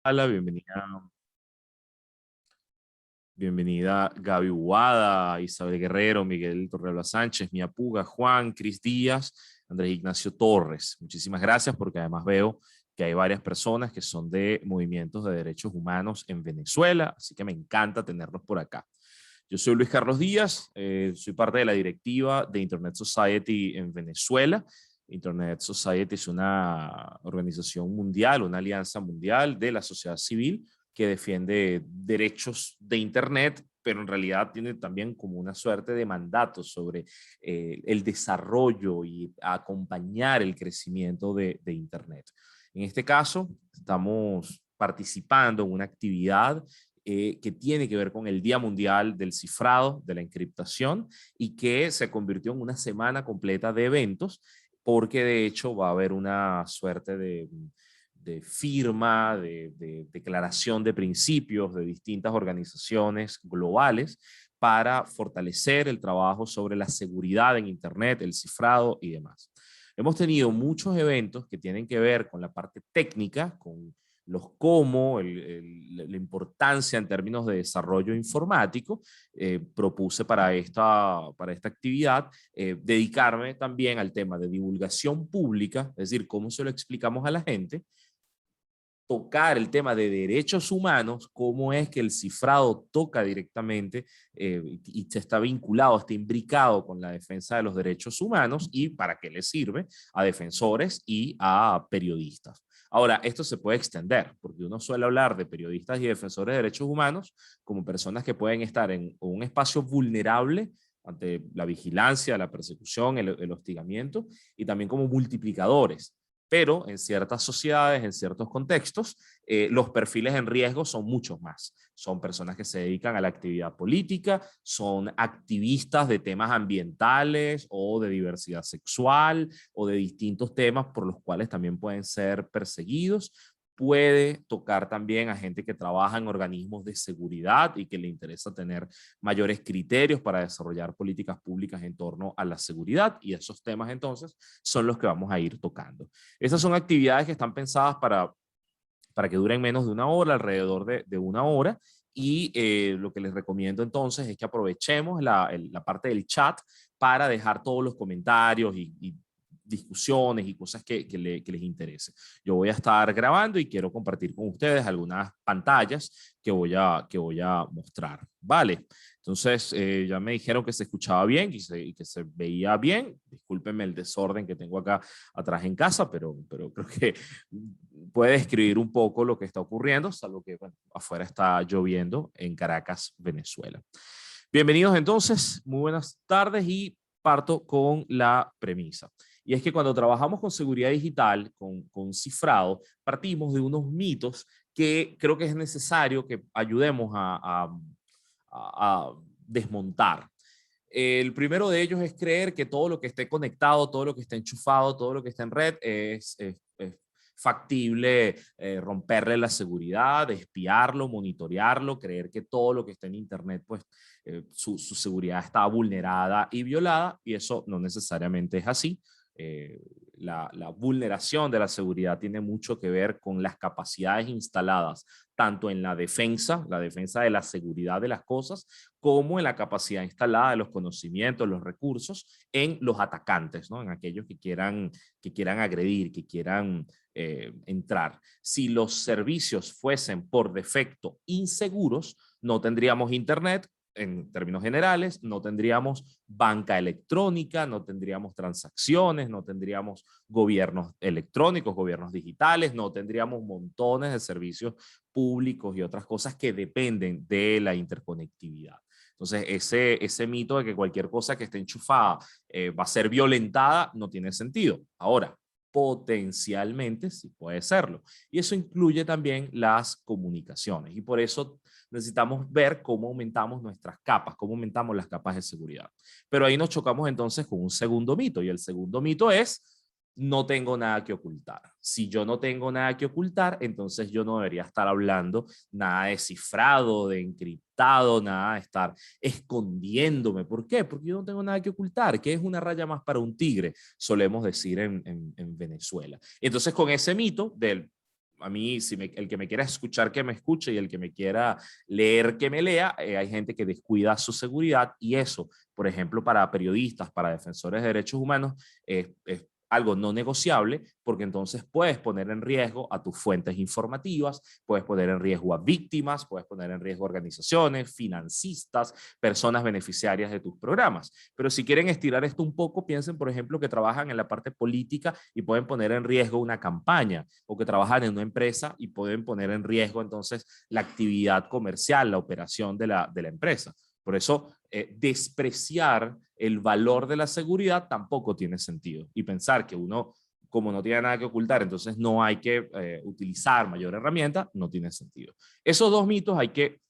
Sala, bienvenida Gaby Huada, Isabel Guerrero, Miguel Torrealba Sánchez, Mía Puga, Juan, Cris Díaz, Andrés Ignacio Torres. Muchísimas gracias porque además veo que hay varias personas que son de movimientos de derechos humanos en Venezuela, así que me encanta tenerlos por acá. Yo soy Luis Carlos Díaz, soy parte de la directiva de Internet Society en Venezuela. Internet Society es una organización mundial, una alianza mundial de la sociedad civil que defiende derechos de Internet, pero en realidad tiene también como una suerte de mandato sobre el desarrollo y acompañar el crecimiento de Internet. En este caso, estamos participando en una actividad que tiene que ver con el Día Mundial del Cifrado, de la Encriptación, y que se convirtió en una semana completa de eventos, porque de hecho va a haber una suerte de firma, de declaración de principios de distintas organizaciones globales para fortalecer el trabajo sobre la seguridad en Internet, el cifrado y demás. Hemos tenido muchos eventos que tienen que ver con la parte técnica, con los cómo, la importancia en términos de desarrollo informático. Propuse para esta actividad dedicarme también al tema de divulgación pública, es decir, cómo se lo explicamos a la gente, tocar el tema de derechos humanos, cómo es que el cifrado toca directamente y se está vinculado, está imbricado con la defensa de los derechos humanos y para qué le sirve a defensores y a periodistas. Ahora, esto se puede extender, porque uno suele hablar de periodistas y defensores de derechos humanos como personas que pueden estar en un espacio vulnerable ante la vigilancia, la persecución, el hostigamiento, y también como multiplicadores. Pero en ciertas sociedades, en ciertos contextos, los perfiles en riesgo son muchos más. Son personas que se dedican a la actividad política, son activistas de temas ambientales o de diversidad sexual o de distintos temas por los cuales también pueden ser perseguidos. Puede tocar también a gente que trabaja en organismos de seguridad y que le interesa tener mayores criterios para desarrollar políticas públicas en torno a la seguridad, y esos temas entonces son los que vamos a ir tocando. Estas son actividades que están pensadas para que duren menos de una hora, alrededor de una hora, y lo que les recomiendo entonces es que aprovechemos la parte del chat para dejar todos los comentarios y discusiones y cosas que les interese. Yo voy a estar grabando y quiero compartir con ustedes algunas pantallas que voy a mostrar. Vale, entonces ya me dijeron que se escuchaba bien y que se veía bien. Discúlpenme el desorden que tengo acá atrás en casa, pero creo que puede describir un poco lo que está ocurriendo, salvo que bueno, afuera está lloviendo en Caracas, Venezuela. Bienvenidos entonces, muy buenas tardes, y parto con la premisa. Y es que cuando trabajamos con seguridad digital, con cifrado, partimos de unos mitos que creo que es necesario que ayudemos a desmontar. El primero de ellos es creer que todo lo que esté conectado, todo lo que esté enchufado, todo lo que esté en red es factible romperle la seguridad, espiarlo, monitorearlo, creer que todo lo que está en Internet, pues su seguridad está vulnerada y violada, y eso no necesariamente es así. La vulneración de la seguridad tiene mucho que ver con las capacidades instaladas tanto en la defensa de la seguridad de las cosas, como en la capacidad instalada de los conocimientos, los recursos en los atacantes, ¿no? En aquellos que quieran agredir, que quieran entrar. Si los servicios fuesen por defecto inseguros, no tendríamos Internet. En términos generales, no tendríamos banca electrónica, no tendríamos transacciones, no tendríamos gobiernos electrónicos, gobiernos digitales, no tendríamos montones de servicios públicos y otras cosas que dependen de la interconectividad. Entonces, ese mito de que cualquier cosa que esté enchufada va a ser violentada no tiene sentido. Ahora, potencialmente sí puede serlo. Y eso incluye también las comunicaciones. Y por eso necesitamos ver cómo aumentamos nuestras capas, cómo aumentamos las capas de seguridad. Pero ahí nos chocamos entonces con un segundo mito, y el segundo mito es: no tengo nada que ocultar. Si yo no tengo nada que ocultar, entonces yo no debería estar hablando nada de cifrado, de encriptado, nada de estar escondiéndome. ¿Por qué? Porque yo no tengo nada que ocultar. ¿Qué es una raya más para un tigre? Solemos decir en Venezuela. Entonces, con ese mito del a mí, si el que me quiera escuchar, que me escuche, y el que me quiera leer, que me lea. Hay gente que descuida su seguridad, y eso, por ejemplo, para periodistas, para defensores de derechos humanos, es algo no negociable, porque entonces puedes poner en riesgo a tus fuentes informativas, puedes poner en riesgo a víctimas, puedes poner en riesgo a organizaciones, financistas, personas beneficiarias de tus programas. Pero si quieren estirar esto un poco, piensen, por ejemplo, que trabajan en la parte política y pueden poner en riesgo una campaña, o que trabajan en una empresa y pueden poner en riesgo entonces la actividad comercial, la operación de la empresa. Por eso, despreciar el valor de la seguridad tampoco tiene sentido. Y pensar que uno, como no tiene nada que ocultar, entonces no hay que utilizar mayor herramienta, no tiene sentido. Esos dos mitos hay que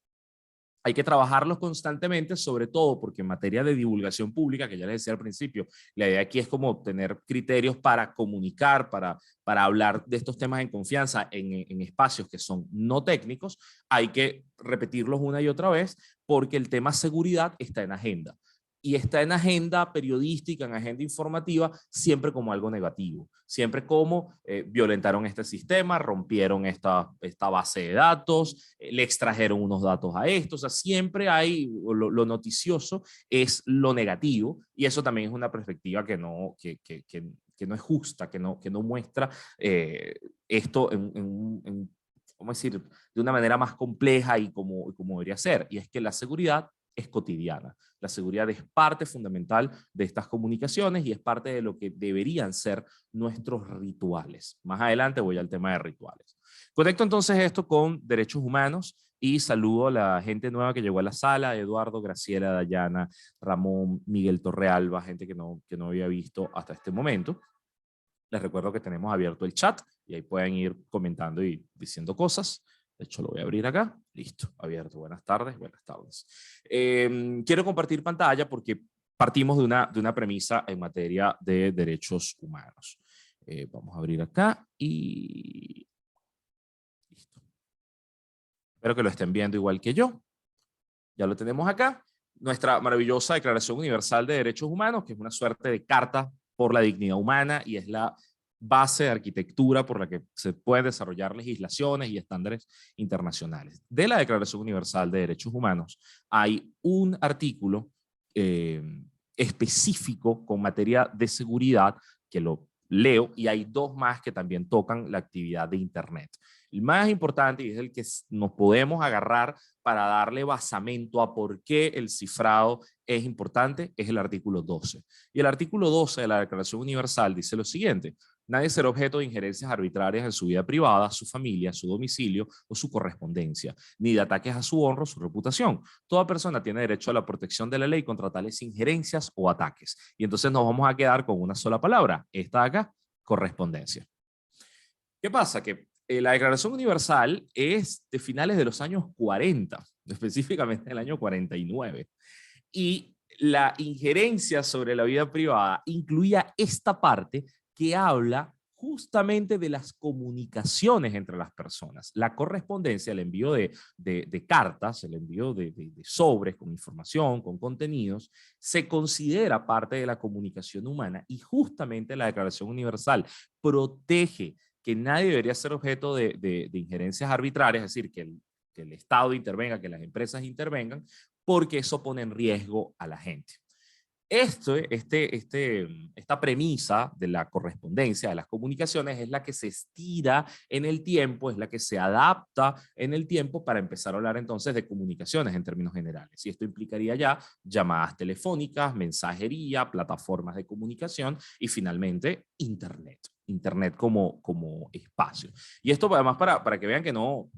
trabajarlos constantemente, sobre todo porque en materia de divulgación pública, que ya les decía al principio, la idea aquí es como tener criterios para comunicar, para hablar de estos temas en confianza en espacios que son no técnicos. Hay que repetirlos una y otra vez, porque el tema seguridad está en agenda. Y está en agenda periodística, en agenda informativa, siempre como algo negativo, siempre como violentaron este sistema, rompieron esta base de datos, le extrajeron unos datos a esto. O sea, siempre hay, lo noticioso es lo negativo, y eso también es una perspectiva que no es justa, que no muestra esto ¿cómo decir?, de una manera más compleja y como debería ser. Y es que la seguridad es cotidiana. La seguridad es parte fundamental de estas comunicaciones y es parte de lo que deberían ser nuestros rituales. Más adelante voy al tema de rituales. Conecto entonces esto con derechos humanos y saludo a la gente nueva que llegó a la sala: Eduardo, Graciela, Dayana, Ramón, Miguel Torrealba, gente que no había visto hasta este momento. Les recuerdo que tenemos abierto el chat y ahí pueden ir comentando y diciendo cosas. De hecho, lo voy a abrir acá. Listo, abierto. Buenas tardes, buenas tardes. Quiero compartir pantalla porque partimos de una premisa en materia de derechos humanos. Vamos a abrir acá y listo. Espero que lo estén viendo igual que yo. Ya lo tenemos acá. Nuestra maravillosa Declaración Universal de Derechos Humanos, que es una suerte de carta por la dignidad humana y es la base de arquitectura por la que se pueden desarrollar legislaciones y estándares internacionales. De la Declaración Universal de Derechos Humanos hay un artículo específico con materia de seguridad, que lo leo, y hay dos más que también tocan la actividad de Internet. El más importante, y es el que nos podemos agarrar para darle basamento a por qué el cifrado es importante, es el artículo 12. Y el artículo 12 de la Declaración Universal dice lo siguiente: nadie será objeto de injerencias arbitrarias en su vida privada, su familia, su domicilio o su correspondencia, ni de ataques a su honra o su reputación. Toda persona tiene derecho a la protección de la ley contra tales injerencias o ataques. Y entonces nos vamos a quedar con una sola palabra, esta de acá: correspondencia. ¿Qué pasa? Que la Declaración Universal es de finales de los años 40, específicamente del año 49. Y la injerencia sobre la vida privada incluía esta parte que habla justamente de las comunicaciones entre las personas. La correspondencia, el envío de cartas, el envío de sobres con información, con contenidos, se considera parte de la comunicación humana, y justamente la Declaración Universal protege que nadie debería ser objeto de injerencias arbitrarias, es decir, que el Estado intervenga, que las empresas intervengan, porque eso pone en riesgo a la gente. Esta premisa de la correspondencia, de las comunicaciones, es la que se estira en el tiempo, es la que se adapta en el tiempo para empezar a hablar entonces de comunicaciones en términos generales. Y esto implicaría ya llamadas telefónicas, mensajería, plataformas de comunicación y finalmente Internet. Internet como espacio. Y esto además para que vean que no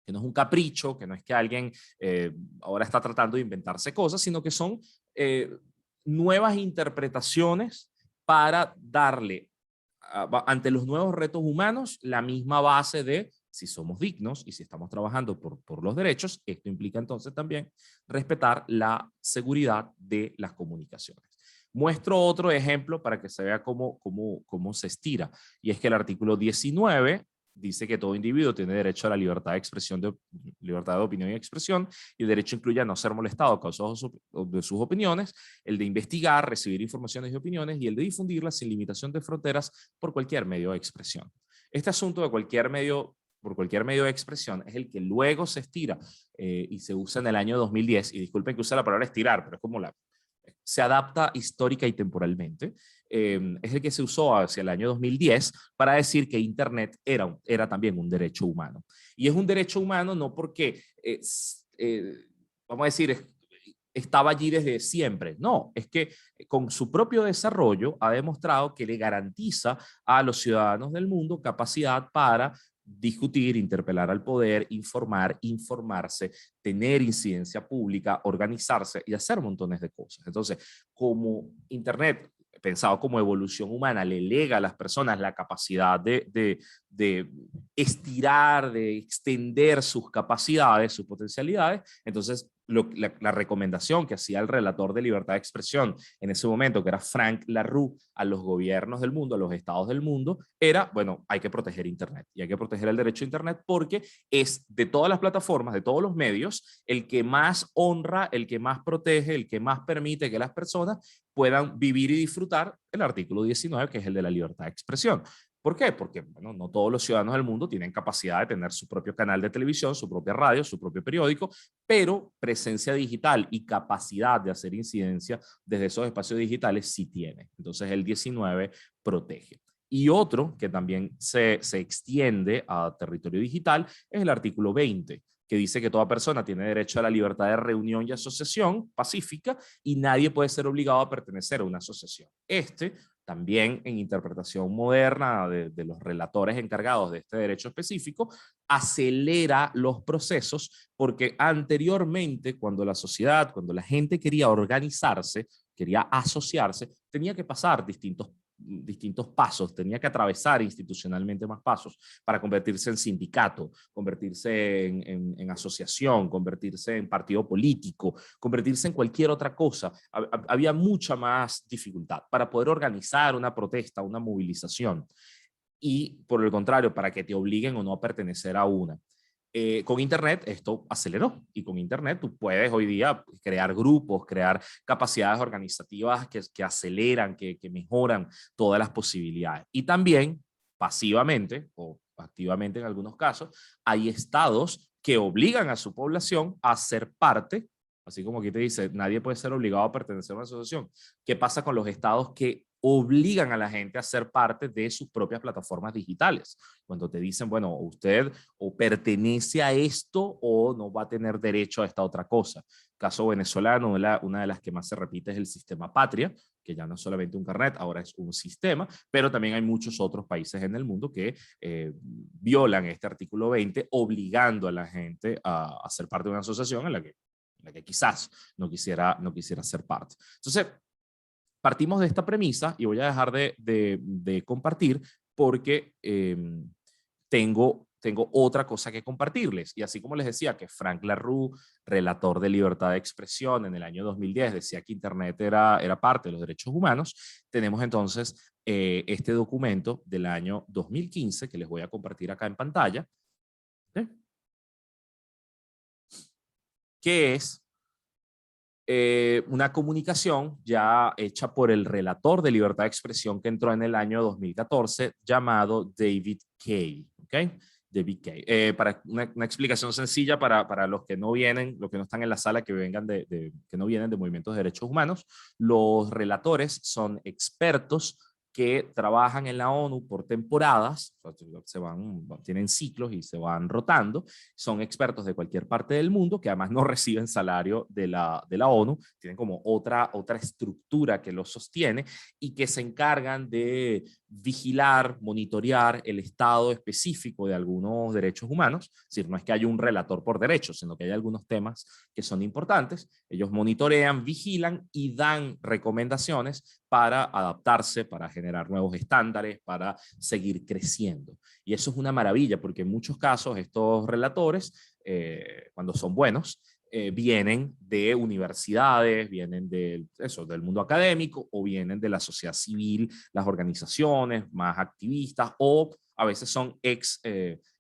es un capricho, que no es que alguien ahora está tratando de inventarse cosas, sino que son nuevas interpretaciones para darle ante los nuevos retos humanos la misma base de si somos dignos y si estamos trabajando por los derechos. Esto implica entonces también respetar la seguridad de las comunicaciones. Muestro otro ejemplo para que se vea cómo se estira, y es que el artículo 19 dice que todo individuo tiene derecho a la libertad de expresión, libertad de opinión y expresión, y el derecho incluye a no ser molestado a causa de sus opiniones, el de investigar, recibir informaciones y opiniones, y el de difundirlas sin limitación de fronteras por cualquier medio de expresión. Este asunto de cualquier medio, por cualquier medio de expresión, es el que luego se estira y se usa en el año 2010, y disculpen que use la palabra estirar, pero es como se adapta histórica y temporalmente, es el que se usó hacia el año 2010 para decir que Internet era también un derecho humano. Y es un derecho humano no porque, vamos a decir, estaba allí desde siempre. No, es que con su propio desarrollo ha demostrado que le garantiza a los ciudadanos del mundo capacidad para discutir, interpelar al poder, informar, informarse, tener incidencia pública, organizarse y hacer montones de cosas. Entonces, como Internet, pensado como evolución humana, le lega a las personas la capacidad de estirar, de extender sus capacidades, sus potencialidades, entonces la recomendación que hacía el relator de libertad de expresión en ese momento, que era Frank LaRue, a los gobiernos del mundo, a los estados del mundo, era, bueno, hay que proteger Internet y hay que proteger el derecho a Internet porque es de todas las plataformas, de todos los medios, el que más honra, el que más protege, el que más permite que las personas puedan vivir y disfrutar el artículo 19, que es el de la libertad de expresión. ¿Por qué? Porque bueno, no todos los ciudadanos del mundo tienen capacidad de tener su propio canal de televisión, su propia radio, su propio periódico, pero presencia digital y capacidad de hacer incidencia desde esos espacios digitales sí tiene. Entonces el 19 protege. Y otro que también se extiende a territorio digital es el artículo 20, que dice que toda persona tiene derecho a la libertad de reunión y asociación pacífica y nadie puede ser obligado a pertenecer a una asociación. También en interpretación moderna de los relatores encargados de este derecho específico, acelera los procesos porque anteriormente, cuando la sociedad, cuando la gente quería organizarse, quería asociarse, tenía que pasar distintos pasos, tenía que atravesar institucionalmente más pasos para convertirse en sindicato, convertirse en asociación, convertirse en partido político, convertirse en cualquier otra cosa. Había mucha más dificultad para poder organizar una protesta, una movilización. Y por el contrario, para que te obliguen o no a pertenecer a una. Con Internet esto aceleró y con Internet tú puedes hoy día crear grupos, crear capacidades organizativas que aceleran, que mejoran todas las posibilidades. Y también pasivamente o activamente en algunos casos, hay estados que obligan a su población a ser parte, así como aquí te dice, nadie puede ser obligado a pertenecer a una asociación. ¿Qué pasa con los estados que obligan a la gente a ser parte de sus propias plataformas digitales? Cuando te dicen, bueno, usted o pertenece a esto o no va a tener derecho a esta otra cosa. Caso venezolano, una de las que más se repite es el sistema Patria, que ya no es solamente un carnet, ahora es un sistema, pero también hay muchos otros países en el mundo que violan este artículo 20, obligando a la gente a ser parte de una asociación en la que quizás no quisiera ser parte. Entonces, partimos de esta premisa y voy a dejar de compartir porque tengo otra cosa que compartirles. Y así como les decía que Frank LaRue, relator de libertad de expresión en el año 2010, decía que Internet era parte de los derechos humanos, tenemos entonces este documento del año 2015 que les voy a compartir acá en pantalla, ¿sí? Que es una comunicación ya hecha por el relator de libertad de expresión que entró en el año 2014 llamado David Kaye, ¿ok? David Kaye. Para una explicación sencilla para los que no vienen, los que no están en la sala, que vengan que no vienen de movimientos de derechos humanos, los relatores son expertos que trabajan en la ONU por temporadas, tienen ciclos y se van rotando, son expertos de cualquier parte del mundo que además no reciben salario de la ONU, tienen como otra estructura que los sostiene y que se encargan de vigilar, monitorear el estado específico de algunos derechos humanos. Es decir, no es que haya un relator por derechos, sino que hay algunos temas que son importantes. Ellos monitorean, vigilan y dan recomendaciones para adaptarse, para generar nuevos estándares, para seguir creciendo. Y eso es una maravilla, porque en muchos casos estos relatores, cuando son buenos, vienen de universidades, vienen del mundo académico o vienen de la sociedad civil, las organizaciones más activistas, o a veces son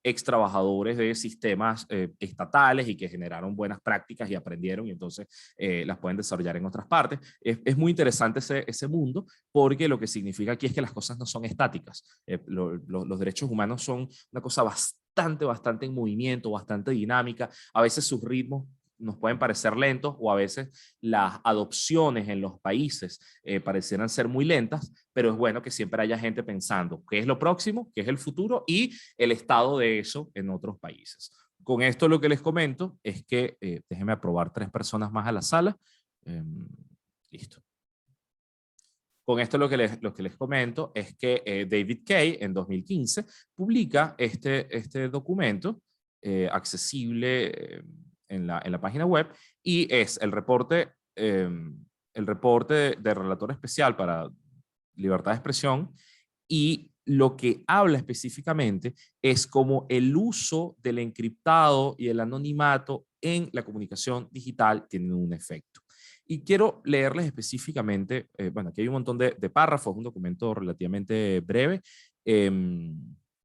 ex trabajadores de sistemas estatales y que generaron buenas prácticas y aprendieron y entonces las pueden desarrollar en otras partes. Es muy interesante ese mundo porque lo que significa aquí es que las cosas no son estáticas. Los derechos humanos son una cosa bastante en movimiento, bastante dinámica. A veces sus ritmos nos pueden parecer lentos o a veces las adopciones en los países parecieran ser muy lentas, pero es bueno que siempre haya gente pensando qué es lo próximo, qué es el futuro y el estado de eso en otros países. Con esto lo que les comento es que, déjenme aprobar 3 personas más a la sala. Listo. Con esto lo que les comento es que David Kay en 2015 publica este documento accesible en la página web y es el reporte de relator especial para libertad de expresión y lo que habla específicamente es cómo el uso del encriptado y el anonimato en la comunicación digital tienen un efecto. Y quiero leerles específicamente, bueno, aquí hay un montón de párrafos, un documento relativamente breve,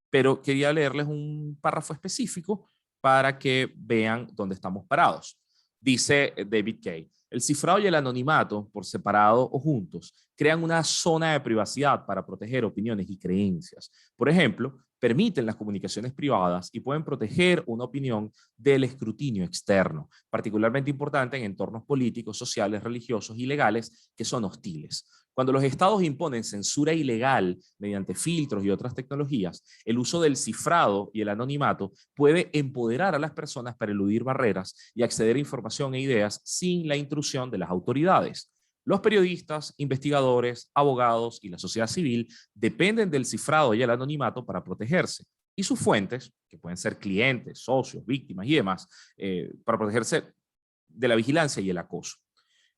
pero quería leerles un párrafo específico para que vean dónde estamos parados. Dice David Kay, el cifrado y el anonimato, por separado o juntos, crean una zona de privacidad para proteger opiniones y creencias. Por ejemplo, permiten las comunicaciones privadas y pueden proteger una opinión del escrutinio externo, particularmente importante en entornos políticos, sociales, religiosos y legales que son hostiles. Cuando los estados imponen censura ilegal mediante filtros y otras tecnologías, el uso del cifrado y el anonimato puede empoderar a las personas para eludir barreras y acceder a información e ideas sin la intrusión de las autoridades. Los periodistas, investigadores, abogados y la sociedad civil dependen del cifrado y el anonimato para protegerse. Y sus fuentes, que pueden ser clientes, socios, víctimas y demás, para protegerse de la vigilancia y el acoso.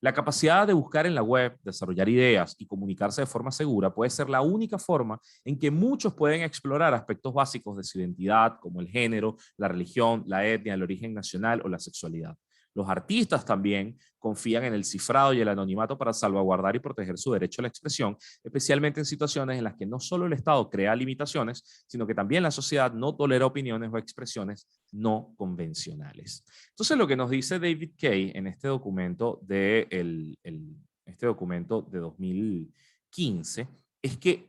La capacidad de buscar en la web, desarrollar ideas y comunicarse de forma segura puede ser la única forma en que muchos pueden explorar aspectos básicos de su identidad, como el género, la religión, la etnia, el origen nacional o la sexualidad. Los artistas también confían en el cifrado y el anonimato para salvaguardar y proteger su derecho a la expresión, especialmente en situaciones en las que no solo el Estado crea limitaciones, sino que también la sociedad no tolera opiniones o expresiones no convencionales. Entonces, lo que nos dice David Kay en este documento este documento de 2015 es que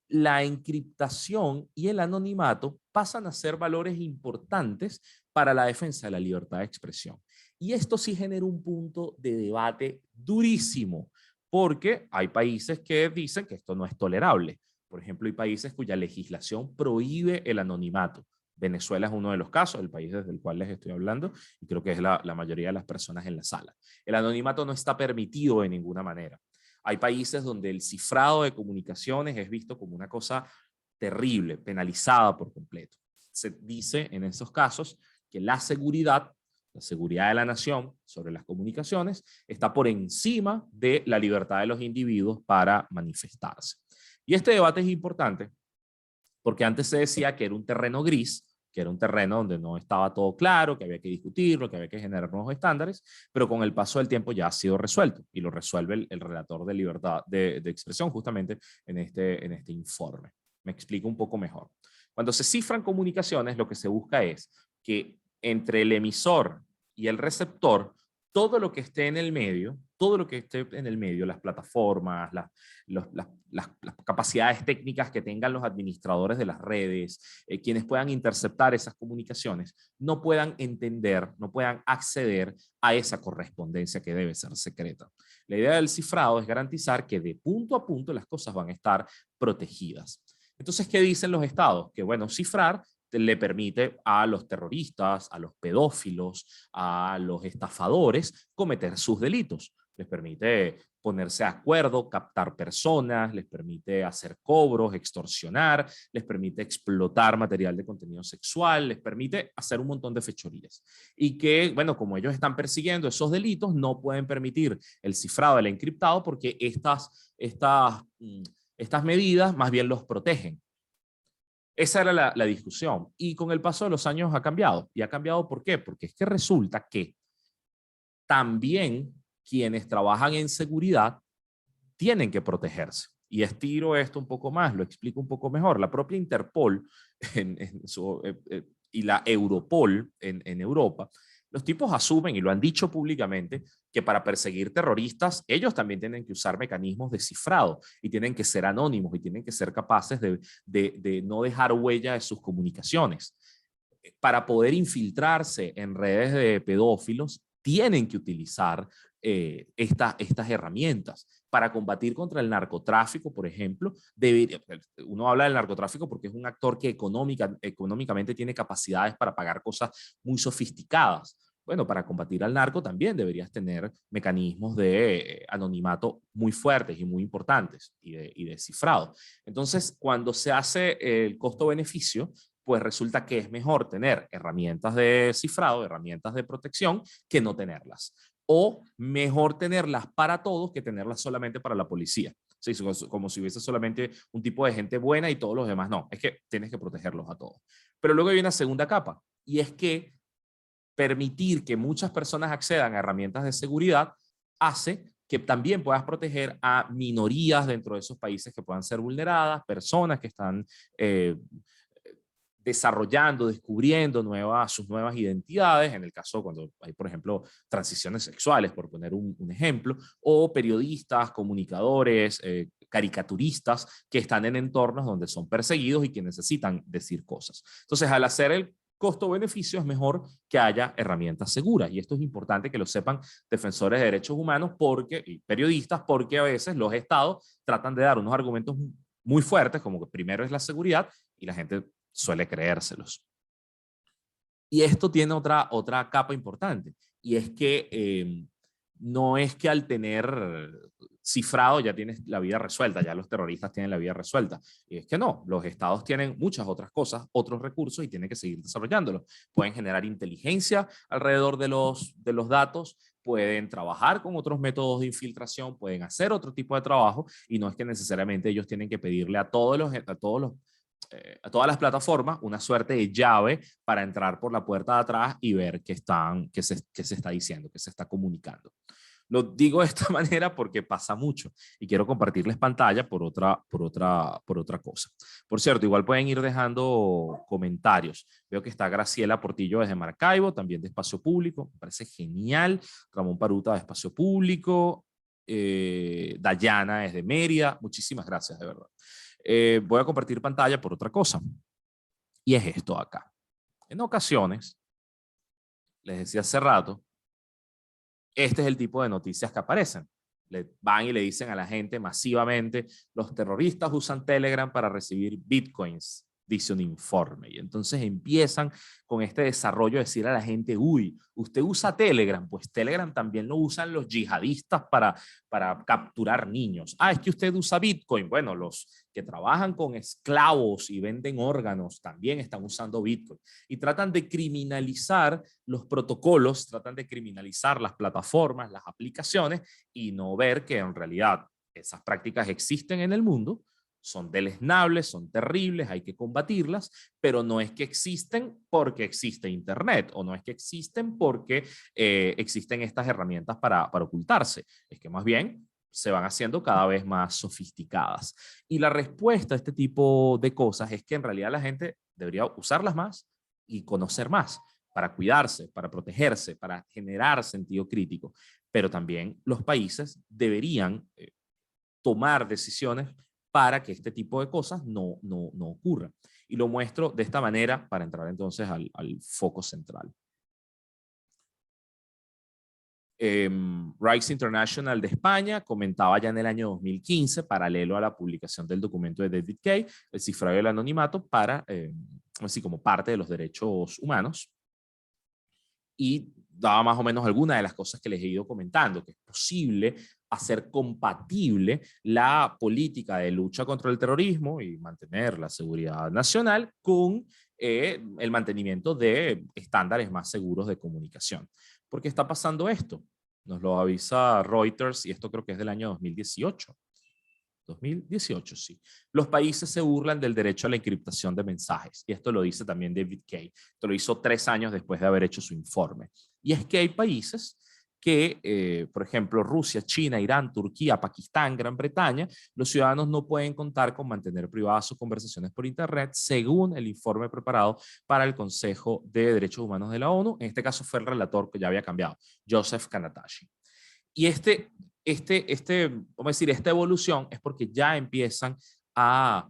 la encriptación y el anonimato pasan a ser valores importantes para la defensa de la libertad de expresión. Y esto sí genera un punto de debate durísimo, porque hay países que dicen que esto no es tolerable. Por ejemplo, hay países cuya legislación prohíbe el anonimato. Venezuela es uno de los casos, el país desde el cual les estoy hablando, y creo que es la mayoría de las personas en la sala. El anonimato no está permitido de ninguna manera. Hay países donde el cifrado de comunicaciones es visto como una cosa terrible, penalizada por completo. Se dice en esos casos que la seguridad de la nación sobre las comunicaciones está por encima de la libertad de los individuos para manifestarse. Y este debate es importante porque antes se decía que era un terreno gris, que era un terreno donde no estaba todo claro, que había que discutirlo, que había que generar nuevos estándares, pero con el paso del tiempo ya ha sido resuelto y lo resuelve el relator de libertad de expresión justamente en este informe. Me explico un poco mejor. Cuando se cifran comunicaciones, lo que se busca es que entre el emisor y el receptor, todo lo que esté en el medio, las plataformas, las capacidades técnicas que tengan los administradores de las redes, quienes puedan interceptar esas comunicaciones, no puedan entender, no puedan acceder a esa correspondencia que debe ser secreta. La idea del cifrado es garantizar que de punto a punto las cosas van a estar protegidas. Entonces, ¿qué dicen los estados? Que bueno, cifrar le permite a los terroristas, a los pedófilos, a los estafadores cometer sus delitos. Les permite ponerse de acuerdo, captar personas, les permite hacer cobros, extorsionar, les permite explotar material de contenido sexual, les permite hacer un montón de fechorías. Y que, bueno, como ellos están persiguiendo esos delitos, no pueden permitir el cifrado, el encriptado, porque estas medidas más bien los protegen. Esa era la discusión. Y con el paso de los años ha cambiado. ¿Y ha cambiado por qué? Porque es que resulta que también quienes trabajan en seguridad tienen que protegerse. Y estiro esto un poco más, lo explico un poco mejor. La propia Interpol, en su y la Europol en Europa, los tipos asumen, y lo han dicho públicamente, que para perseguir terroristas, ellos también tienen que usar mecanismos de cifrado y tienen que ser anónimos y tienen que ser capaces de no dejar huella de sus comunicaciones. Para poder infiltrarse en redes de pedófilos, tienen que utilizar estas herramientas. Para combatir contra el narcotráfico, por ejemplo, uno habla del narcotráfico porque es un actor que económicamente tiene capacidades para pagar cosas muy sofisticadas. Bueno, para combatir al narco también deberías tener mecanismos de anonimato muy fuertes y muy importantes y de cifrado. Entonces, cuando se hace el costo-beneficio, pues resulta que es mejor tener herramientas de cifrado, herramientas de protección, que no tenerlas. O mejor tenerlas para todos que tenerlas solamente para la policía. Sí, como si hubiese solamente un tipo de gente buena y todos los demás no. Es que tienes que protegerlos a todos. Pero luego hay una segunda capa, y es que permitir que muchas personas accedan a herramientas de seguridad hace que también puedas proteger a minorías dentro de esos países que puedan ser vulneradas, personas que están desarrollando, descubriendo sus nuevas identidades, en el caso cuando hay, por ejemplo, transiciones sexuales, por poner un ejemplo, o periodistas, comunicadores, caricaturistas que están en entornos donde son perseguidos y que necesitan decir cosas. Entonces, al hacer el costo-beneficio, es mejor que haya herramientas seguras. Y esto es importante que lo sepan defensores de derechos humanos y periodistas, porque a veces los estados tratan de dar unos argumentos muy fuertes, como que primero es la seguridad, y la gente suele creérselos. Y esto tiene otra capa importante, y es que no es que al tener cifrado ya tienes la vida resuelta, ya los terroristas tienen la vida resuelta. Y es que no, los estados tienen muchas otras cosas, otros recursos, y tienen que seguir desarrollándolos. Pueden generar inteligencia alrededor de los datos, pueden trabajar con otros métodos de infiltración, pueden hacer otro tipo de trabajo, y no es que necesariamente ellos tienen que pedirle a todas las plataformas una suerte de llave para entrar por la puerta de atrás y ver qué se está diciendo, qué se está comunicando. Lo digo de esta manera porque pasa mucho y quiero compartirles pantalla por otra cosa. Por cierto, igual pueden ir dejando comentarios. Veo que está Graciela Portillo desde Maracaibo, también de Espacio Público. Me parece genial. Ramón Paruta de Espacio Público. Dayana desde Mérida. Muchísimas gracias, de verdad. Voy a compartir pantalla por otra cosa. Y es esto acá. En ocasiones, les decía hace rato, este es el tipo de noticias que aparecen. Le van y le dicen a la gente masivamente, los terroristas usan Telegram para recibir bitcoins, dice un informe. Y entonces empiezan con este desarrollo de decir a la gente, uy, usted usa Telegram, pues Telegram también lo usan los yihadistas para capturar niños. Ah, es que usted usa Bitcoin. Bueno, los que trabajan con esclavos y venden órganos también están usando Bitcoin. Y tratan de criminalizar los protocolos, tratan de criminalizar las plataformas, las aplicaciones, y no ver que en realidad esas prácticas existen en el mundo, son deleznables, son terribles, hay que combatirlas, pero no es que existen porque existe Internet, o no es que existen porque existen estas herramientas para ocultarse. Es que más bien se van haciendo cada vez más sofisticadas. Y la respuesta a este tipo de cosas es que en realidad la gente debería usarlas más y conocer más para cuidarse, para protegerse, para generar sentido crítico. Pero también los países deberían tomar decisiones para que este tipo de cosas no ocurran. Y lo muestro de esta manera para entrar entonces al foco central. Rights International de España comentaba ya en el año 2015, paralelo a la publicación del documento de David Kay, el cifrado del anonimato así como parte de los derechos humanos, y daba más o menos algunas de las cosas que les he ido comentando, que es posible hacer compatible la política de lucha contra el terrorismo y mantener la seguridad nacional con el mantenimiento de estándares más seguros de comunicación. ¿Por qué está pasando esto? Nos lo avisa Reuters, y esto creo que es del año 2018. 2018, sí. Los países se burlan del derecho a la encriptación de mensajes. Y esto lo dice también David Kay. Esto lo hizo 3 años después de haber hecho su informe. Y es que hay países que, por ejemplo, Rusia, China, Irán, Turquía, Pakistán, Gran Bretaña, los ciudadanos no pueden contar con mantener privadas sus conversaciones por Internet, según el informe preparado para el Consejo de Derechos Humanos de la ONU. En este caso fue el relator que ya había cambiado, Joseph Kanatashi. Y vamos a decir, esta evolución es porque ya empiezan a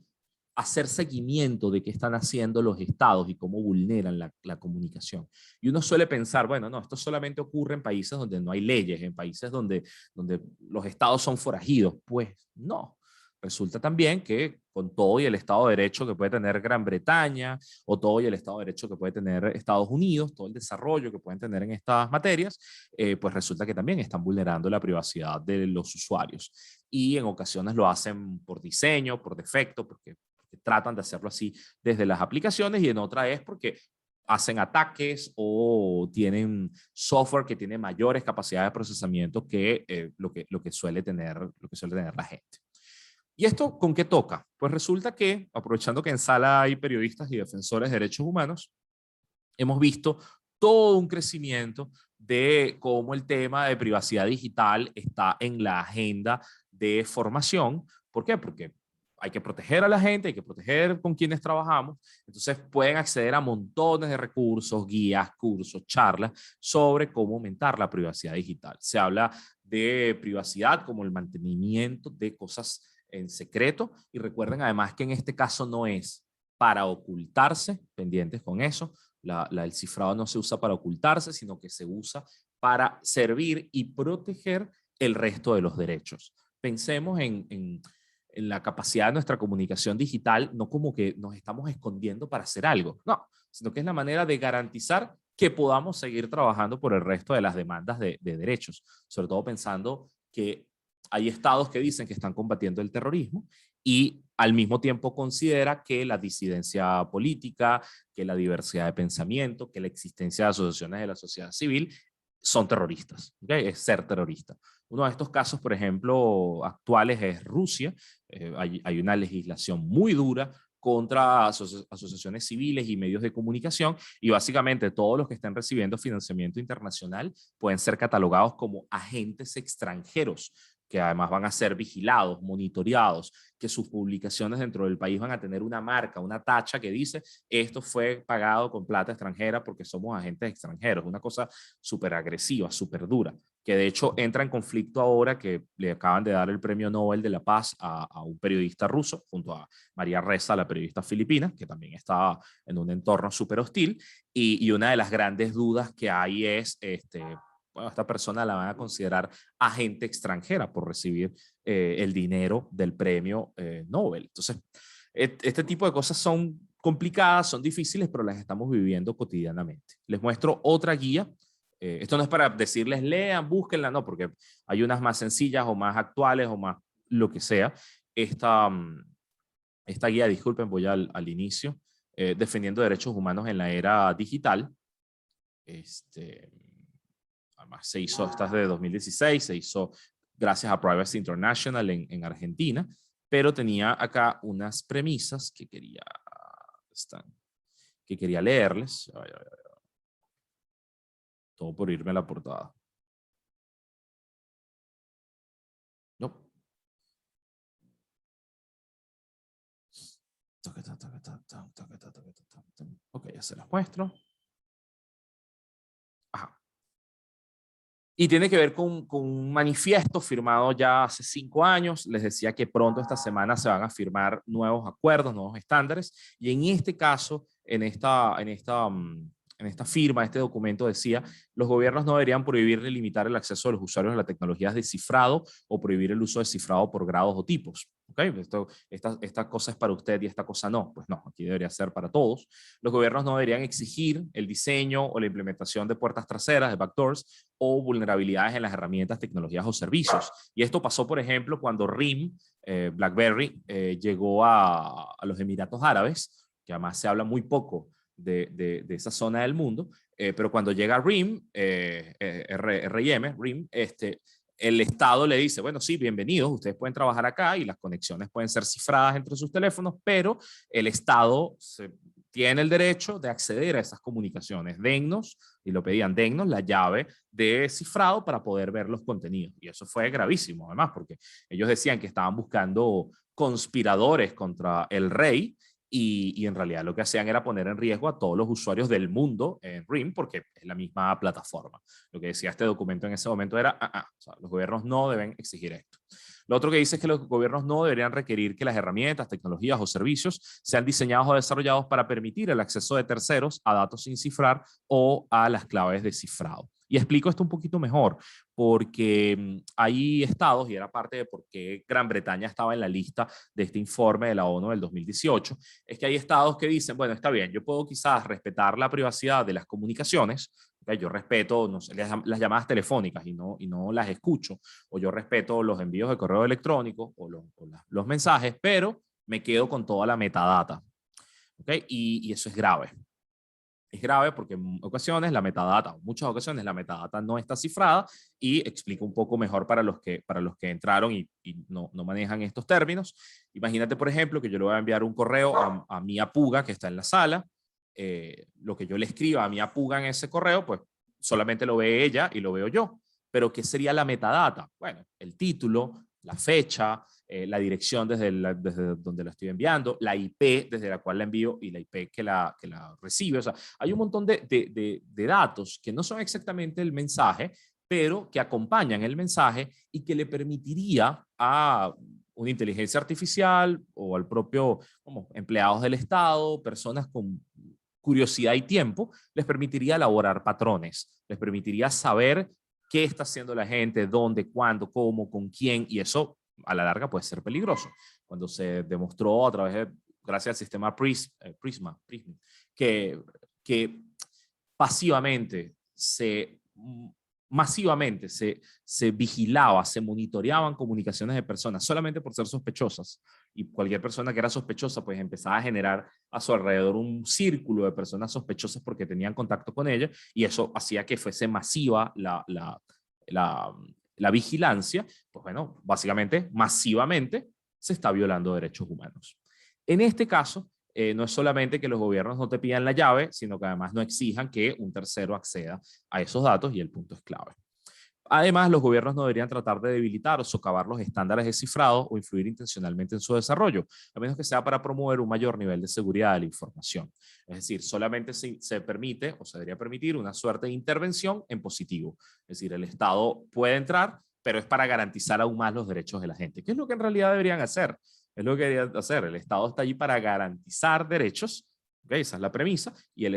hacer seguimiento de qué están haciendo los estados y cómo vulneran la comunicación. Y uno suele pensar, bueno, no, esto solamente ocurre en países donde no hay leyes, en países donde los estados son forajidos. Pues no. Resulta también que con todo y el Estado de Derecho que puede tener Gran Bretaña, o todo y el Estado de Derecho que puede tener Estados Unidos, todo el desarrollo que pueden tener en estas materias, pues resulta que también están vulnerando la privacidad de los usuarios. Y en ocasiones lo hacen por diseño, por defecto, porque tratan de hacerlo así desde las aplicaciones, y en otra es porque hacen ataques o tienen software que tiene mayores capacidades de procesamiento que, lo que suele tener la gente. ¿Y esto con qué toca? Pues resulta que, aprovechando que en sala hay periodistas y defensores de derechos humanos, hemos visto todo un crecimiento de cómo el tema de privacidad digital está en la agenda de formación. ¿Por qué? Porque hay que proteger a la gente, hay que proteger con quienes trabajamos. Entonces pueden acceder a montones de recursos, guías, cursos, charlas sobre cómo aumentar la privacidad digital. Se habla de privacidad como el mantenimiento de cosas en secreto, y recuerden además que en este caso no es para ocultarse, pendientes con eso. El cifrado no se usa para ocultarse, sino que se usa para servir y proteger el resto de los derechos. Pensemos en la capacidad de nuestra comunicación digital, no como que nos estamos escondiendo para hacer algo, no, sino que es la manera de garantizar que podamos seguir trabajando por el resto de las demandas de derechos, sobre todo pensando que hay estados que dicen que están combatiendo el terrorismo y al mismo tiempo considera que la disidencia política, que la diversidad de pensamiento, que la existencia de asociaciones de la sociedad civil son terroristas, ¿okay? Es ser terrorista. Uno de estos casos, por ejemplo, actuales es Rusia. Hay una legislación muy dura contra asociaciones civiles y medios de comunicación, y básicamente todos los que estén recibiendo financiamiento internacional pueden ser catalogados como agentes extranjeros, que además van a ser vigilados, monitoreados, que sus publicaciones dentro del país van a tener una marca, una tacha que dice esto fue pagado con plata extranjera porque somos agentes extranjeros. Una cosa súper agresiva, súper dura, que de hecho entra en conflicto ahora que le acaban de dar el premio Nobel de la Paz a un periodista ruso, junto a María Ressa, la periodista filipina, que también estaba en un entorno súper hostil, y una de las grandes dudas que hay es, bueno, esta persona la van a considerar agente extranjera por recibir el dinero del premio Nobel. Entonces, este tipo de cosas son complicadas, son difíciles, pero las estamos viviendo cotidianamente. Les muestro otra guía. Esto no es para decirles lean, búsquenla, no, porque hay unas más sencillas o más actuales o más lo que sea. Esta guía, disculpen, voy al inicio, defendiendo derechos humanos en la era digital. Además se hizo, esta es de 2016, se hizo gracias a Privacy International en Argentina, pero tenía acá unas premisas que quería leerles. Todo por irme a la portada. No. Ok, ya se las muestro. Ajá. Y tiene que ver con un manifiesto firmado ya hace 5 años. Les decía que pronto esta semana se van a firmar nuevos acuerdos, nuevos estándares. Y en este caso, en esta firma, este documento decía, los gobiernos no deberían prohibir ni limitar el acceso de los usuarios a las tecnologías de cifrado o prohibir el uso de cifrado por grados o tipos. ¿Okay? Esta cosa es para usted y esta cosa no. Pues no, aquí debería ser para todos. Los gobiernos no deberían exigir el diseño o la implementación de puertas traseras, de backdoors, o vulnerabilidades en las herramientas, tecnologías o servicios. Y esto pasó, por ejemplo, cuando RIM, BlackBerry, llegó a los Emiratos Árabes, que además se habla muy poco de esa zona del mundo, pero cuando llega RIM, RIM, el Estado le dice, bueno, sí, bienvenidos, ustedes pueden trabajar acá y las conexiones pueden ser cifradas entre sus teléfonos, pero el Estado tiene el derecho de acceder a esas comunicaciones. Dennos y lo pedían, dennos la llave de cifrado para poder ver los contenidos. Y eso fue gravísimo, además, porque ellos decían que estaban buscando conspiradores contra el rey y en realidad lo que hacían era poner en riesgo a todos los usuarios del mundo en RIM porque es la misma plataforma. Lo que decía este documento en ese momento era, o sea, los gobiernos no deben exigir esto. Lo otro que dice es que los gobiernos no deberían requerir que las herramientas, tecnologías o servicios sean diseñados o desarrollados para permitir el acceso de terceros a datos sin cifrar o a las claves de cifrado. Y explico esto un poquito mejor, porque hay estados, y era parte de por qué Gran Bretaña estaba en la lista de este informe de la ONU del 2018, es que hay estados que dicen, bueno, está bien, yo puedo quizás respetar la privacidad de las comunicaciones, ¿okay? Yo respeto, no sé, las llamadas telefónicas y no las escucho, o yo respeto los envíos de correo electrónico o los mensajes, pero me quedo con toda la metadata. ¿Okay? Y eso es grave. Es grave porque en ocasiones la metadata, en muchas ocasiones la metadata no está cifrada y explico un poco mejor para los que entraron y no manejan estos términos. Imagínate, por ejemplo, que yo le voy a enviar un correo a Mia Puga, que está en la sala. Lo que yo le escriba a Mia Puga en ese correo, pues solamente lo ve ella y lo veo yo. Pero ¿qué sería la metadata? Bueno, el título, la fecha, la dirección desde donde la estoy enviando, la IP desde la cual la envío y la IP que la recibe. O sea, hay un montón de datos que no son exactamente el mensaje, pero que acompañan el mensaje y que le permitiría a una inteligencia artificial o al propio empleados del Estado, personas con curiosidad y tiempo, les permitiría elaborar patrones, les permitiría saber qué está haciendo la gente, dónde, cuándo, cómo, con quién, y eso a la larga puede ser peligroso. Cuando se demostró a través de, gracias al sistema Prisma, que pasivamente masivamente se vigilaba, se monitoreaban comunicaciones de personas solamente por ser sospechosas, y cualquier persona que era sospechosa pues empezaba a generar a su alrededor un círculo de personas sospechosas porque tenían contacto con ella, y eso hacía que fuese masiva la vigilancia. Pues bueno, básicamente, masivamente se está violando derechos humanos. En este caso, no es solamente que los gobiernos no te pidan la llave, sino que además no exijan que un tercero acceda a esos datos, y el punto es clave. Además, los gobiernos no deberían tratar de debilitar o socavar los estándares de cifrado o influir intencionalmente en su desarrollo, a menos que sea para promover un mayor nivel de seguridad de la información. Es decir, solamente se permite o se debería permitir una suerte de intervención en positivo. Es decir, el Estado puede entrar, pero es para garantizar aún más los derechos de la gente. ¿Qué es lo que en realidad deberían hacer? Es lo que deberían hacer. El Estado está allí para garantizar derechos. ¿Okay? Esa es la premisa, y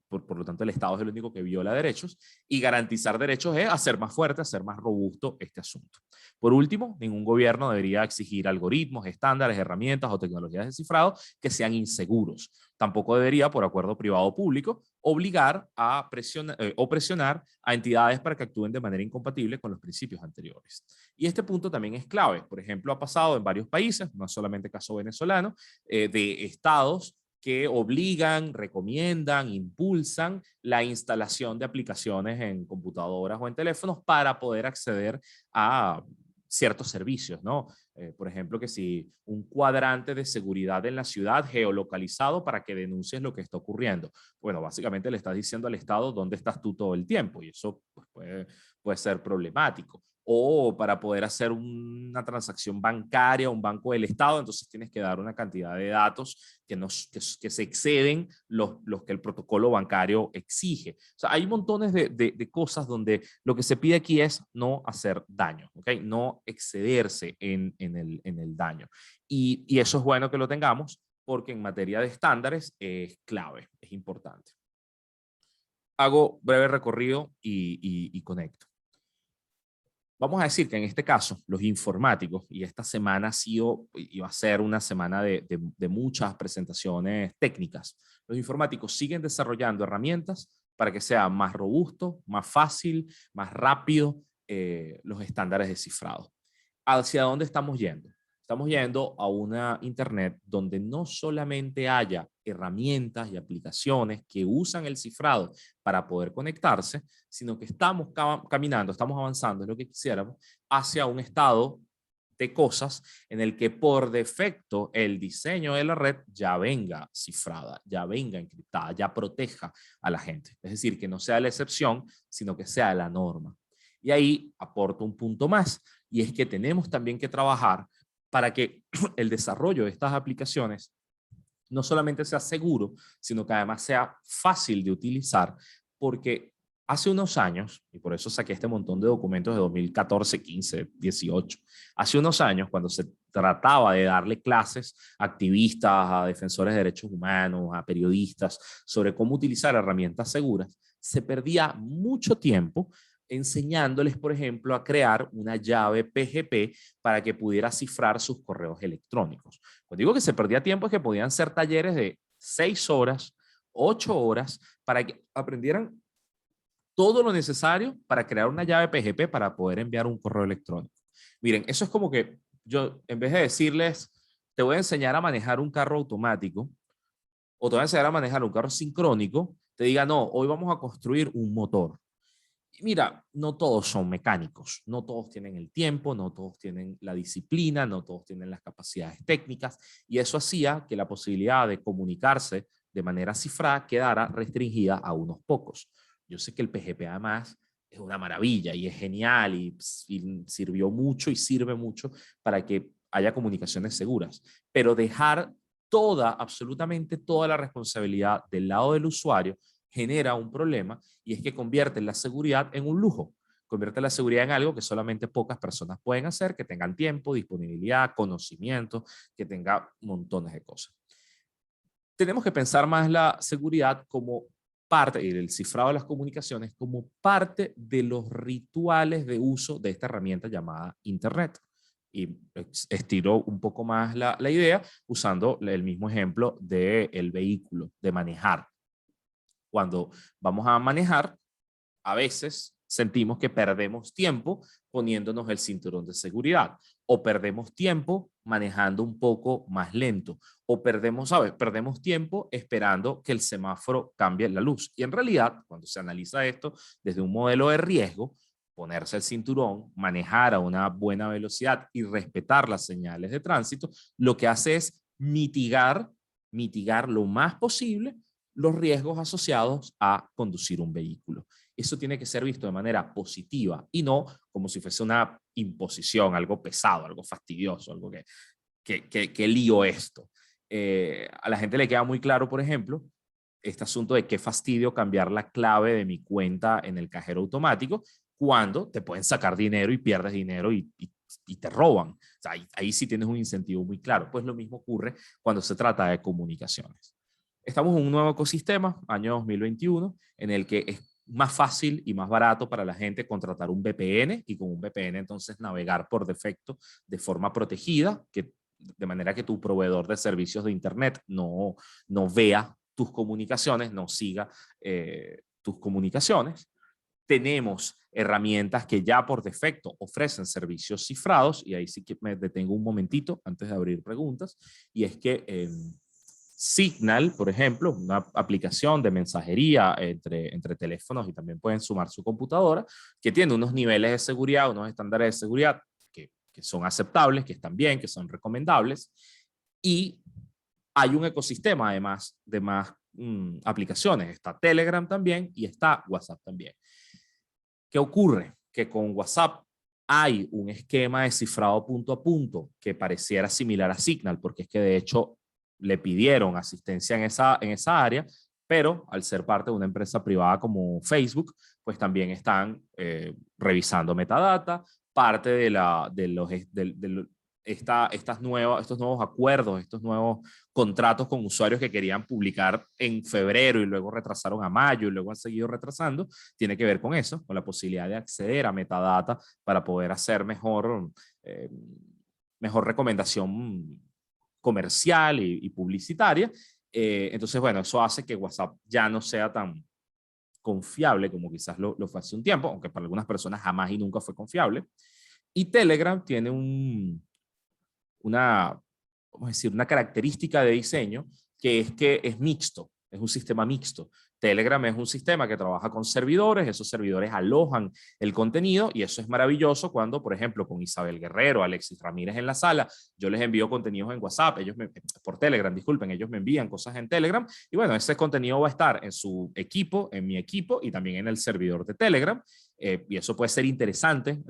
por lo tanto el Estado es el único que viola derechos, y garantizar derechos es hacer más fuerte, hacer más robusto este asunto. Por último, ningún gobierno debería exigir algoritmos, estándares, herramientas o tecnologías de cifrado que sean inseguros. Tampoco debería, por acuerdo privado o público, obligar a presionar a entidades para que actúen de manera incompatible con los principios anteriores. Y este punto también es clave. Por ejemplo, ha pasado en varios países, no solamente caso venezolano, de estados que obligan, recomiendan, impulsan la instalación de aplicaciones en computadoras o en teléfonos para poder acceder a ciertos servicios, ¿no? Por ejemplo, que si un cuadrante de seguridad en la ciudad geolocalizado para que denuncies lo que está ocurriendo. Bueno, básicamente le estás diciendo al Estado dónde estás tú todo el tiempo, y eso pues, puede ser problemático. O para poder hacer una transacción bancaria, un banco del Estado, entonces tienes que dar una cantidad de datos que se exceden los que el protocolo bancario exige. O sea, hay montones de cosas donde lo que se pide aquí es no hacer daño, ¿okay? No excederse en el daño. Y eso es bueno que lo tengamos, porque en materia de estándares es clave, es importante. Hago breve recorrido y conecto. Vamos a decir que en este caso, los informáticos, y esta semana iba a ser una semana de muchas presentaciones técnicas, los informáticos siguen desarrollando herramientas para que sea más robusto, más fácil, más rápido los estándares de cifrado. ¿Hacia dónde estamos yendo? Estamos yendo a una Internet donde no solamente haya herramientas y aplicaciones que usan el cifrado para poder conectarse, sino que estamos caminando, estamos avanzando, es lo que quisiéramos, hacia un estado de cosas en el que por defecto el diseño de la red ya venga cifrada, ya venga encriptada, ya proteja a la gente. Es decir, que no sea la excepción, sino que sea la norma. Y ahí aporto un punto más, y es que tenemos también que trabajar para que el desarrollo de estas aplicaciones no solamente sea seguro, sino que además sea fácil de utilizar, porque hace unos años, y por eso saqué este montón de documentos de 2014, 15, 18, hace unos años cuando se trataba de darle clases a activistas, a defensores de derechos humanos, a periodistas, sobre cómo utilizar herramientas seguras, se perdía mucho tiempo enseñándoles, por ejemplo, a crear una llave PGP para que pudiera cifrar sus correos electrónicos. Cuando digo que se perdía tiempo es que podían ser talleres de 6 horas, 8 horas, para que aprendieran todo lo necesario para crear una llave PGP para poder enviar un correo electrónico. Miren, eso es como que yo, en vez de decirles, te voy a enseñar a manejar un carro automático, o te voy a enseñar a manejar un carro sincrónico, te diga, no, hoy vamos a construir un motor. Mira, no todos son mecánicos, no todos tienen el tiempo, no todos tienen la disciplina, no todos tienen las capacidades técnicas, y eso hacía que la posibilidad de comunicarse de manera cifrada quedara restringida a unos pocos. Yo sé que el PGP además es una maravilla y es genial y sirvió mucho y sirve mucho para que haya comunicaciones seguras, pero dejar toda, absolutamente toda la responsabilidad del lado del usuario genera un problema, y es que convierte la seguridad en un lujo, convierte la seguridad en algo que solamente pocas personas pueden hacer, que tengan tiempo, disponibilidad, conocimiento, que tenga montones de cosas. Tenemos que pensar más la seguridad como parte, y el cifrado de las comunicaciones, como parte de los rituales de uso de esta herramienta llamada Internet. Y estiro un poco más la idea usando el mismo ejemplo del vehículo, de manejar. Cuando vamos a manejar, a veces sentimos que perdemos tiempo poniéndonos el cinturón de seguridad, o perdemos tiempo manejando un poco más lento, o perdemos, ¿sabes? Perdemos tiempo esperando que el semáforo cambie la luz. Y en realidad, cuando se analiza esto desde un modelo de riesgo, ponerse el cinturón, manejar a una buena velocidad y respetar las señales de tránsito, lo que hace es mitigar lo más posible los riesgos asociados a conducir un vehículo. Eso tiene que ser visto de manera positiva y no como si fuese una imposición, algo pesado, algo fastidioso, algo que lío esto. A la gente le queda muy claro, por ejemplo, este asunto de qué fastidio cambiar la clave de mi cuenta en el cajero automático cuando te pueden sacar dinero y pierdes dinero y te roban. O sea, ahí sí tienes un incentivo muy claro. Pues lo mismo ocurre cuando se trata de comunicaciones. Estamos en un nuevo ecosistema, año 2021, en el que es más fácil y más barato para la gente contratar un VPN, y con un VPN entonces navegar por defecto de forma protegida, de manera que tu proveedor de servicios de Internet no vea tus comunicaciones, no siga tus comunicaciones. Tenemos herramientas que ya por defecto ofrecen servicios cifrados, y ahí sí que me detengo un momentito antes de abrir preguntas, y es que Signal, por ejemplo, una aplicación de mensajería entre teléfonos, y también pueden sumar su computadora, que tiene unos niveles de seguridad, unos estándares de seguridad que son aceptables, que están bien, que son recomendables, y hay un ecosistema además de más aplicaciones. Está Telegram también y está WhatsApp también. ¿Qué ocurre? Que con WhatsApp hay un esquema de cifrado punto a punto que pareciera similar a Signal, porque es que de hecho le pidieron asistencia en esa área, pero al ser parte de una empresa privada como Facebook, pues también están revisando metadata, parte estos nuevos acuerdos, estos nuevos contratos con usuarios que querían publicar en febrero y luego retrasaron a mayo y luego han seguido retrasando, tiene que ver con eso, con la posibilidad de acceder a metadata para poder hacer mejor recomendación comercial y publicitaria. Entonces, bueno, eso hace que WhatsApp ya no sea tan confiable como quizás lo fue hace un tiempo, aunque para algunas personas jamás y nunca fue confiable. Y Telegram tiene vamos a decir, una característica de diseño, que es mixto, es un sistema mixto. Telegram es un sistema que trabaja con servidores, esos servidores alojan el contenido y eso es maravilloso cuando, por ejemplo, con Isabel Guerrero, Alexis Ramírez en la sala, yo les envío contenidos en WhatsApp, por Telegram, disculpen, ellos me envían cosas en Telegram y bueno, ese contenido va a estar en su equipo, en mi equipo y también en el servidor de Telegram. Y eso puede ser interesante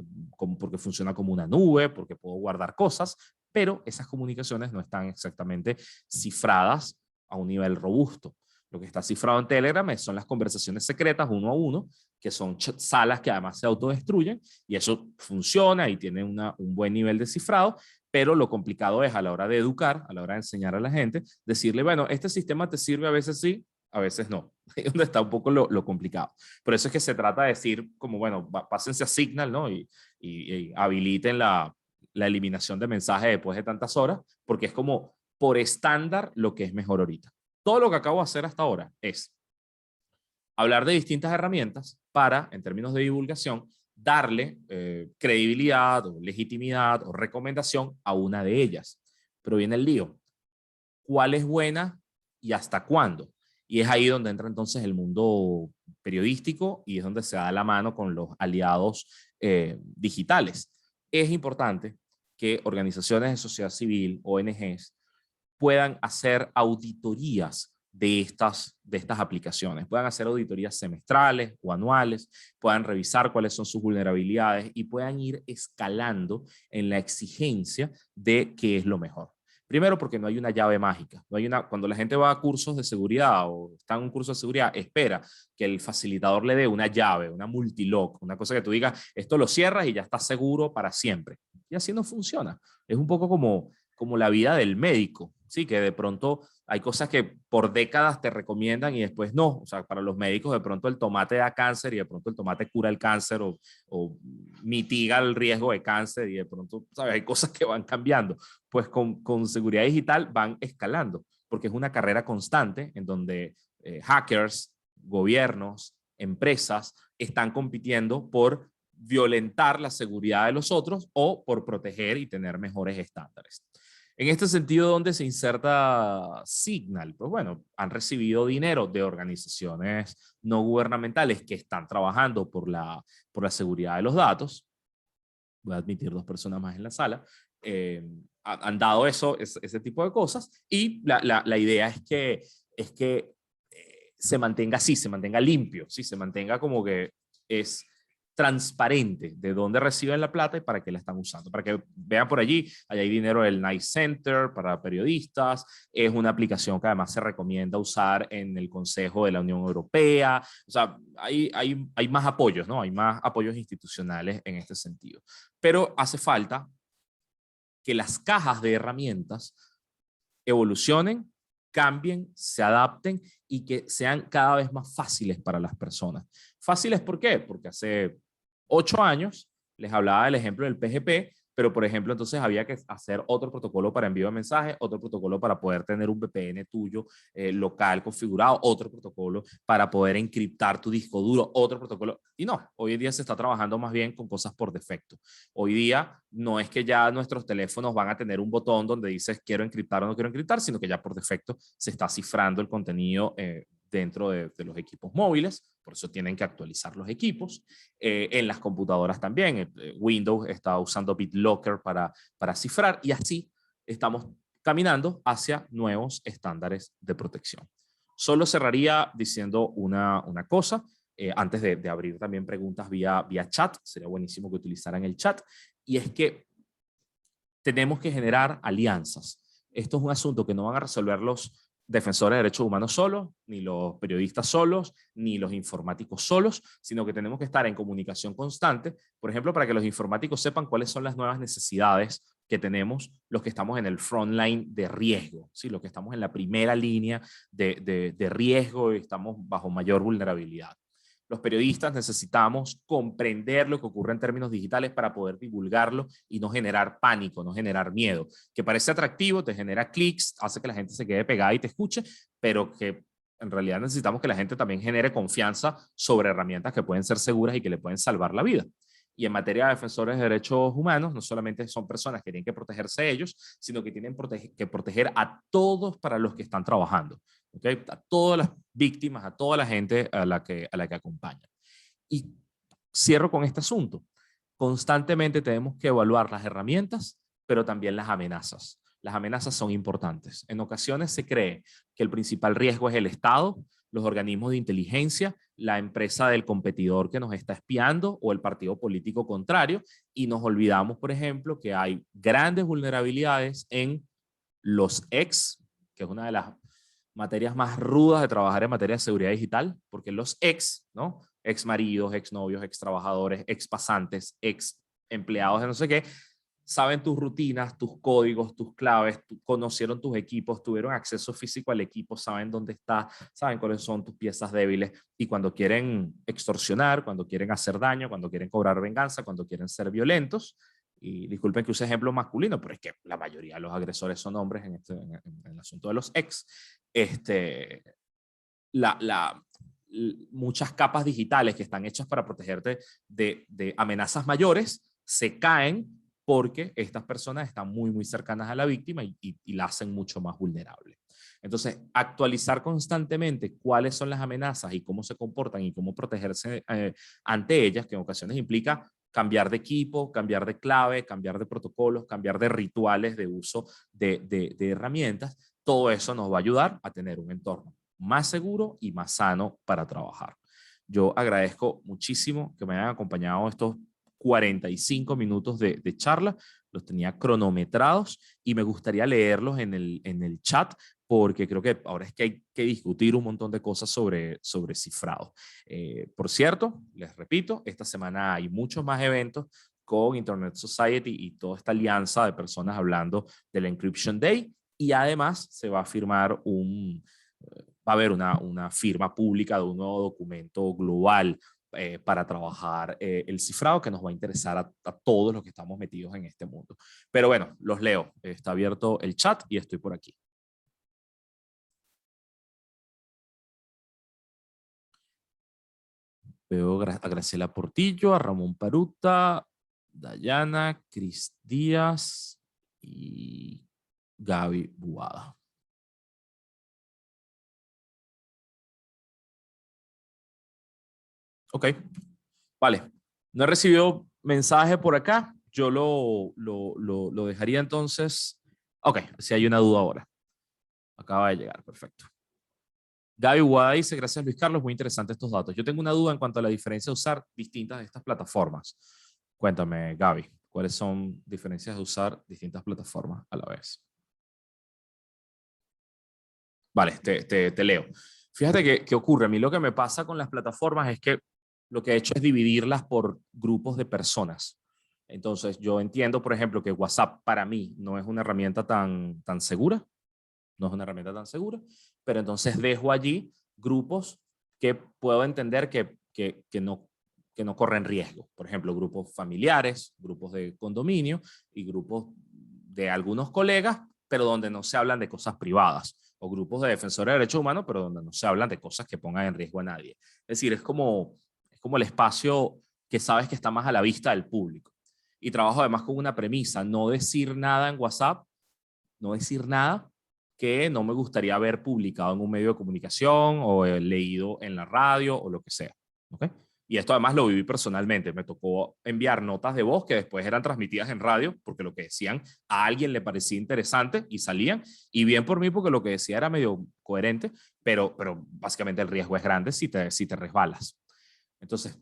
porque funciona como una nube, porque puedo guardar cosas, pero esas comunicaciones no están exactamente cifradas a un nivel robusto. Lo que está cifrado en Telegram son las conversaciones secretas uno a uno, que son salas que además se autodestruyen, y eso funciona y tiene un buen nivel de cifrado, pero lo complicado es a la hora de educar, a la hora de enseñar a la gente, decirle, bueno, este sistema te sirve a veces sí, a veces no. Ahí es donde está un poco lo complicado. Por eso es que se trata de decir, como, bueno, pásense a Signal, ¿no? Y habiliten la eliminación de mensajes después de tantas horas, porque es como por estándar lo que es mejor ahorita. Todo lo que acabo de hacer hasta ahora es hablar de distintas herramientas para, en términos de divulgación, darle credibilidad o legitimidad o recomendación a una de ellas. Pero viene el lío. ¿Cuál es buena y hasta cuándo? Y es ahí donde entra entonces el mundo periodístico y es donde se da la mano con los aliados digitales. Es importante que organizaciones de sociedad civil, ONGs, puedan hacer auditorías de estas aplicaciones, puedan hacer auditorías semestrales o anuales, puedan revisar cuáles son sus vulnerabilidades y puedan ir escalando en la exigencia de qué es lo mejor. Primero, porque no hay una llave mágica. No hay cuando la gente va a cursos de seguridad o está en un curso de seguridad, espera que el facilitador le dé una llave, una multilock, una cosa que tú digas, esto lo cierras y ya estás seguro para siempre. Y así no funciona. Es un poco como la vida del médico, ¿sí? Que de pronto hay cosas que por décadas te recomiendan y después no. O sea, para los médicos de pronto el tomate da cáncer y de pronto el tomate cura el cáncer o mitiga el riesgo de cáncer y de pronto, ¿sabes? Hay cosas que van cambiando. Pues con seguridad digital van escalando, porque es una carrera constante en donde hackers, gobiernos, empresas están compitiendo por violentar la seguridad de los otros o por proteger y tener mejores estándares. En este sentido, ¿dónde se inserta Signal? Pues bueno, han recibido dinero de organizaciones no gubernamentales que están trabajando por la seguridad de los datos. Voy a admitir 2 personas más en la sala. Han dado ese tipo de cosas y la idea es que se mantenga así, se mantenga limpio, ¿sí? Se mantenga como que es transparente de dónde reciben la plata y para qué la están usando. Para que vean por allí, allá hay dinero del Nice Center para periodistas, es una aplicación que además se recomienda usar en el Consejo de la Unión Europea, o sea, hay más apoyos, ¿no? Hay más apoyos institucionales en este sentido. Pero hace falta que las cajas de herramientas evolucionen, cambien, se adapten y que sean cada vez más fáciles para las personas. ¿Fáciles por qué? Porque hace 8 años les hablaba del ejemplo del PGP, pero por ejemplo entonces había que hacer otro protocolo para envío de mensajes, otro protocolo para poder tener un VPN tuyo local configurado, otro protocolo para poder encriptar tu disco duro, otro protocolo. Y no, hoy en día se está trabajando más bien con cosas por defecto. Hoy día no es que ya nuestros teléfonos van a tener un botón donde dices quiero encriptar o no quiero encriptar, sino que ya por defecto se está cifrando el contenido dentro de los equipos móviles, por eso tienen que actualizar los equipos. En las computadoras también, Windows está usando BitLocker para cifrar y así estamos caminando hacia nuevos estándares de protección. Solo cerraría diciendo una cosa, antes de abrir también preguntas vía chat, sería buenísimo que utilizaran el chat, y es que tenemos que generar alianzas. Esto es un asunto que no van a resolver los defensores de derechos humanos solos, ni los periodistas solos, ni los informáticos solos, sino que tenemos que estar en comunicación constante, por ejemplo, para que los informáticos sepan cuáles son las nuevas necesidades que tenemos los que estamos en el front line de riesgo, ¿sí? Los que estamos en la primera línea de riesgo y estamos bajo mayor vulnerabilidad. Los periodistas necesitamos comprender lo que ocurre en términos digitales para poder divulgarlo y no generar pánico, no generar miedo. Que parece atractivo, te genera clics, hace que la gente se quede pegada y te escuche, pero que en realidad necesitamos que la gente también genere confianza sobre herramientas que pueden ser seguras y que le pueden salvar la vida. Y en materia de defensores de derechos humanos, no solamente son personas que tienen que protegerse ellos, sino que tienen que proteger a todos para los que están trabajando. ¿Ok? A todas las víctimas, a toda la gente a la que acompañan. Y cierro con este asunto. Constantemente tenemos que evaluar las herramientas, pero también las amenazas. Las amenazas son importantes. En ocasiones se cree que el principal riesgo es el Estado, los organismos de inteligencia, la empresa del competidor que nos está espiando o el partido político contrario, y nos olvidamos, por ejemplo, que hay grandes vulnerabilidades en los ex, que es una de las materias más rudas de trabajar en materia de seguridad digital, porque los ex, ¿no? Ex maridos, ex novios, ex trabajadores, ex pasantes, ex empleados de no sé qué, saben tus rutinas, tus códigos, tus claves, conocieron tus equipos, tuvieron acceso físico al equipo, saben dónde está, saben cuáles son tus piezas débiles, y cuando quieren extorsionar, cuando quieren hacer daño, cuando quieren cobrar venganza, cuando quieren ser violentos, y disculpen que use ejemplo masculino, pero es que la mayoría de los agresores son hombres en el asunto de los ex, la, la, muchas capas digitales que están hechas para protegerte de amenazas mayores se caen porque estas personas están muy cercanas a la víctima y la hacen mucho más vulnerable. Entonces, actualizar constantemente cuáles son las amenazas y cómo se comportan y cómo protegerse ante ellas, que en ocasiones implica cambiar de equipo, cambiar de clave, cambiar de protocolos, cambiar de rituales de uso de herramientas, todo eso nos va a ayudar a tener un entorno más seguro y más sano para trabajar. Yo agradezco muchísimo que me hayan acompañado estos 45 minutos de charla, los tenía cronometrados y me gustaría leerlos en el chat porque creo que ahora es que hay que discutir un montón de cosas sobre cifrado. Por cierto, les repito, esta semana hay muchos más eventos con Internet Society y toda esta alianza de personas hablando del Encryption Day, y además se va a firmar va a haber una firma pública de un nuevo documento global para trabajar el cifrado que nos va a interesar a todos los que estamos metidos en este mundo. Pero bueno, los leo. Está abierto el chat y estoy por aquí. Veo a Graciela Portillo, a Ramón Paruta, Dayana, Cris Díaz y Gaby Buada. Ok, vale. No he recibido mensaje por acá. Yo lo dejaría entonces. Ok, si hay una duda ahora. Acaba de llegar, perfecto. Gaby Guada dice, gracias Luis Carlos, muy interesantes estos datos. Yo tengo una duda en cuanto a la diferencia de usar distintas de estas plataformas. Cuéntame, Gaby, ¿cuáles son diferencias de usar distintas plataformas a la vez? Vale, te leo. Fíjate qué ocurre. A mí lo que me pasa con las plataformas es que lo que he hecho es dividirlas por grupos de personas. Entonces, yo entiendo, por ejemplo, que WhatsApp para mí no es una herramienta tan segura, no es una herramienta tan segura, pero entonces dejo allí grupos que puedo entender que no corren riesgo. Por ejemplo, grupos familiares, grupos de condominio y grupos de algunos colegas, pero donde no se hablan de cosas privadas, o grupos de defensores de derechos humanos, pero donde no se hablan de cosas que pongan en riesgo a nadie. Es decir, es como el espacio que sabes que está más a la vista del público. Y trabajo además con una premisa, no decir nada en WhatsApp, no decir nada que no me gustaría ver publicado en un medio de comunicación o leído en la radio o lo que sea. ¿Okay? Y esto además lo viví personalmente. Me tocó enviar notas de voz que después eran transmitidas en radio porque lo que decían a alguien le parecía interesante y salían. Y bien por mí porque lo que decía era medio coherente, pero básicamente el riesgo es grande si te resbalas. Entonces,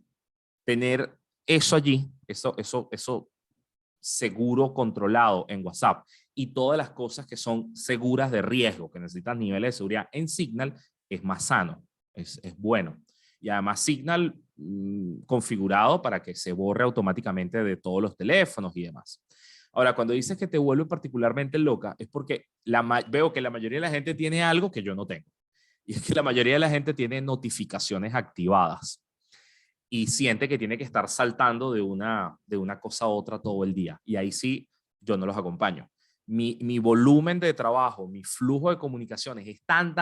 tener eso allí, eso seguro, controlado en WhatsApp y todas las cosas que son seguras de riesgo, que necesitan niveles de seguridad en Signal, es más sano, es bueno. Y además Signal configurado para que se borre automáticamente de todos los teléfonos y demás. Ahora, cuando dices que te vuelve particularmente loca, es porque veo que la mayoría de la gente tiene algo que yo no tengo. Y es que la mayoría de la gente tiene notificaciones activadas y siente que tiene que estar saltando de una cosa a otra todo el día. Y ahí sí, yo no los acompaño. Mi volumen de trabajo, mi flujo de comunicaciones es tan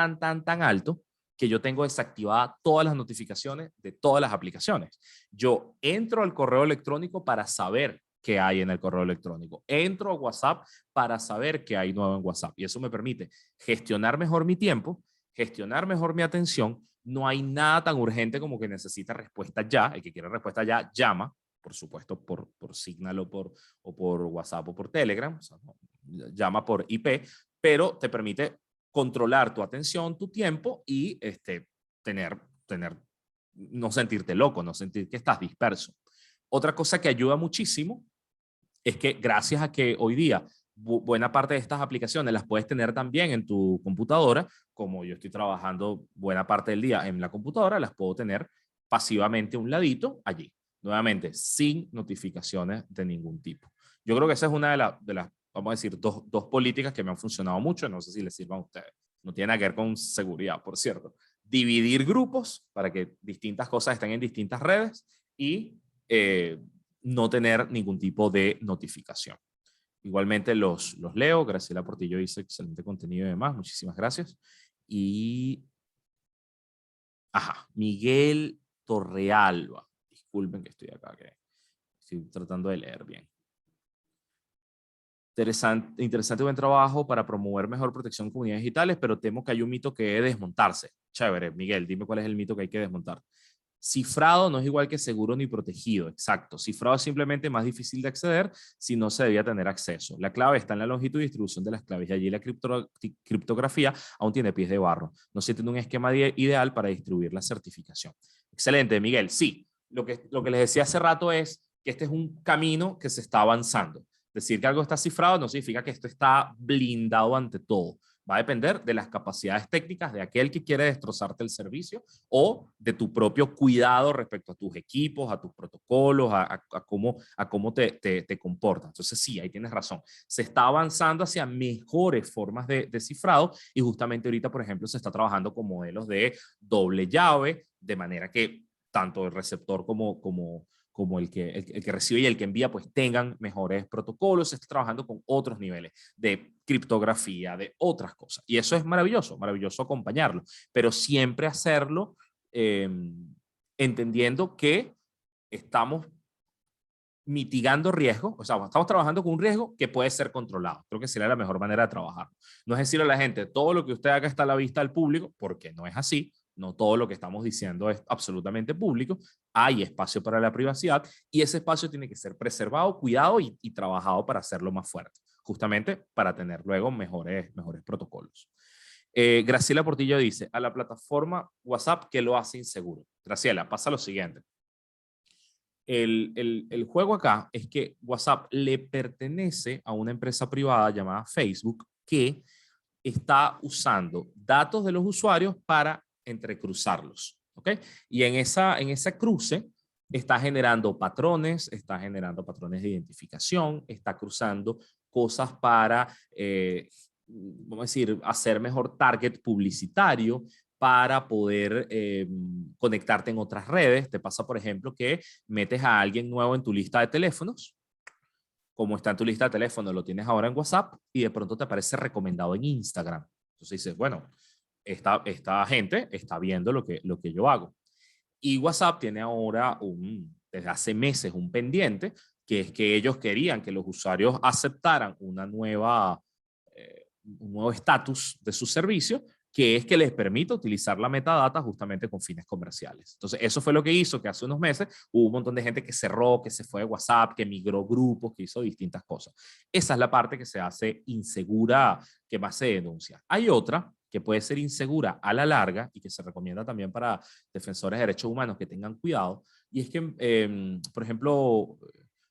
alto que yo tengo desactivadas todas las notificaciones de todas las aplicaciones. Yo entro al correo electrónico para saber qué hay en el correo electrónico. Entro a WhatsApp para saber qué hay nuevo en WhatsApp. Y eso me permite gestionar mejor mi tiempo, gestionar mejor mi atención, no hay nada tan urgente como que necesita respuesta ya. El que quiere respuesta ya, llama, por supuesto, por Signal o por WhatsApp o por Telegram, o sea, no, llama por IP, pero te permite controlar tu atención, tu tiempo y no sentirte loco, no sentir que estás disperso. Otra cosa que ayuda muchísimo es que gracias a que hoy día buena parte de estas aplicaciones las puedes tener también en tu computadora, como yo estoy trabajando buena parte del día en la computadora, las puedo tener pasivamente a un ladito allí, nuevamente, sin notificaciones de ningún tipo. Yo creo que esa es una de las vamos a decir, dos políticas que me han funcionado mucho, no sé si les sirvan a ustedes. No tiene nada que ver con seguridad, por cierto. Dividir grupos para que distintas cosas estén en distintas redes y no tener ningún tipo de notificación. Igualmente los leo. Graciela Portillo dice excelente contenido y demás. Muchísimas gracias. Y, Miguel Torrealba. Disculpen que estoy acá, que estoy tratando de leer bien. Interesante buen trabajo para promover mejor protección en comunidades digitales, pero temo que hay un mito que debe desmontarse. Chévere, Miguel, dime cuál es el mito que hay que desmontar. Cifrado no es igual que seguro ni protegido, exacto. Cifrado es simplemente más difícil de acceder si no se debía tener acceso. La clave está en la longitud y distribución de las claves y allí la criptografía aún tiene pies de barro. No se tiene un esquema ideal para distribuir la certificación. Excelente, Miguel. Sí, lo que les decía hace rato es que este es un camino que se está avanzando. Decir que algo está cifrado no significa que esto está blindado ante todo. Va a depender de las capacidades técnicas de aquel que quiere destrozarte el servicio o de tu propio cuidado respecto a tus equipos, a tus protocolos, a cómo te comportas. Entonces sí, ahí tienes razón. Se está avanzando hacia mejores formas de cifrado y justamente ahorita, por ejemplo, se está trabajando con modelos de doble llave, de manera que tanto el receptor como el que recibe y el que envía, pues tengan mejores protocolos. Se está trabajando con otros niveles de criptografía, de otras cosas. Y eso es maravilloso, maravilloso acompañarlo, pero siempre hacerlo entendiendo que estamos mitigando riesgos, o sea, estamos trabajando con un riesgo que puede ser controlado. Creo que sería la mejor manera de trabajar. No es decirle a la gente, todo lo que usted haga está a la vista del público, porque no es así. No todo lo que estamos diciendo es absolutamente público. Hay espacio para la privacidad y ese espacio tiene que ser preservado, cuidado y trabajado para hacerlo más fuerte, justamente para tener luego mejores protocolos. Graciela Portillo dice, a la plataforma WhatsApp que lo hace inseguro. Graciela, pasa lo siguiente. El juego acá es que WhatsApp le pertenece a una empresa privada llamada Facebook que está usando datos de los usuarios para entrecruzarlos, ¿ok? Y en ese cruce está generando patrones de identificación, está cruzando cosas para, vamos a decir, hacer mejor target publicitario, para poder conectarte en otras redes. Te pasa, por ejemplo, que metes a alguien nuevo en tu lista de teléfonos, como está en tu lista de teléfonos, lo tienes ahora en WhatsApp y de pronto te aparece recomendado en Instagram. Entonces dices, bueno, esta gente está viendo lo que yo hago. Y WhatsApp tiene ahora, desde hace meses, un pendiente, que es que ellos querían que los usuarios aceptaran un nuevo estatus de su servicio, que es que les permita utilizar la metadata justamente con fines comerciales. Entonces, eso fue lo que hizo que hace unos meses hubo un montón de gente que cerró, que se fue de WhatsApp, que migró grupos, que hizo distintas cosas. Esa es la parte que se hace insegura, que más se denuncia. Hay otra que puede ser insegura a la larga y que se recomienda también para defensores de derechos humanos que tengan cuidado, y es que, por ejemplo,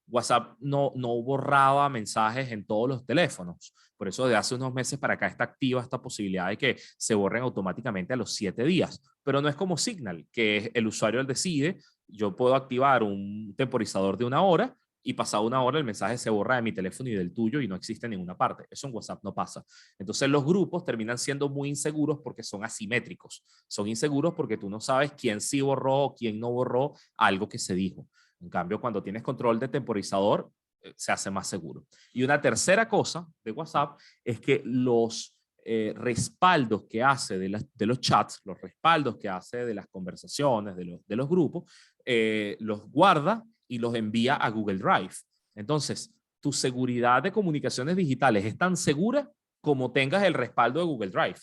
WhatsApp no borraba mensajes en todos los teléfonos. Por eso de hace unos meses para acá está activa esta posibilidad de que se borren automáticamente a los 7 días. Pero no es como Signal, que el usuario decide, yo puedo activar un temporizador de 1 hora y pasado 1 hora el mensaje se borra de mi teléfono y del tuyo y no existe en ninguna parte. Eso en WhatsApp no pasa. Entonces los grupos terminan siendo muy inseguros porque son asimétricos. Son inseguros porque tú no sabes quién sí borró o quién no borró algo que se dijo. En cambio, cuando tienes control de temporizador, se hace más seguro. Y una tercera cosa de WhatsApp es que los respaldos que hace de los chats, los respaldos que hace de las conversaciones, de los grupos, los guarda y los envía a Google Drive. Entonces, tu seguridad de comunicaciones digitales es tan segura como tengas el respaldo de Google Drive.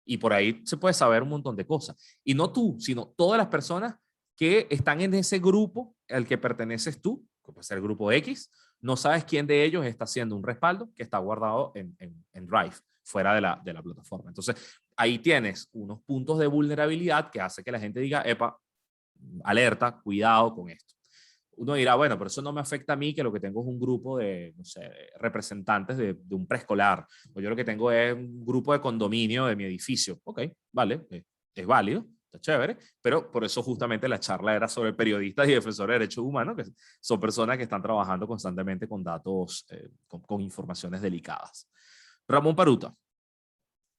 Y por ahí se puede saber un montón de cosas. Y no tú, sino todas las personas que están en ese grupo al que perteneces tú, que puede ser el grupo X, no sabes quién de ellos está haciendo un respaldo que está guardado en Drive, fuera de la plataforma. Entonces, ahí tienes unos puntos de vulnerabilidad que hace que la gente diga, epa, alerta, cuidado con esto. Uno dirá, bueno, pero eso no me afecta a mí, que lo que tengo es un grupo de, no sé, representantes de un preescolar, o yo lo que tengo es un grupo de condominio de mi edificio. Ok, vale, es válido, está chévere, pero por eso justamente la charla era sobre periodistas y defensores de derechos humanos, que son personas que están trabajando constantemente con datos, con informaciones delicadas. Ramón Paruta,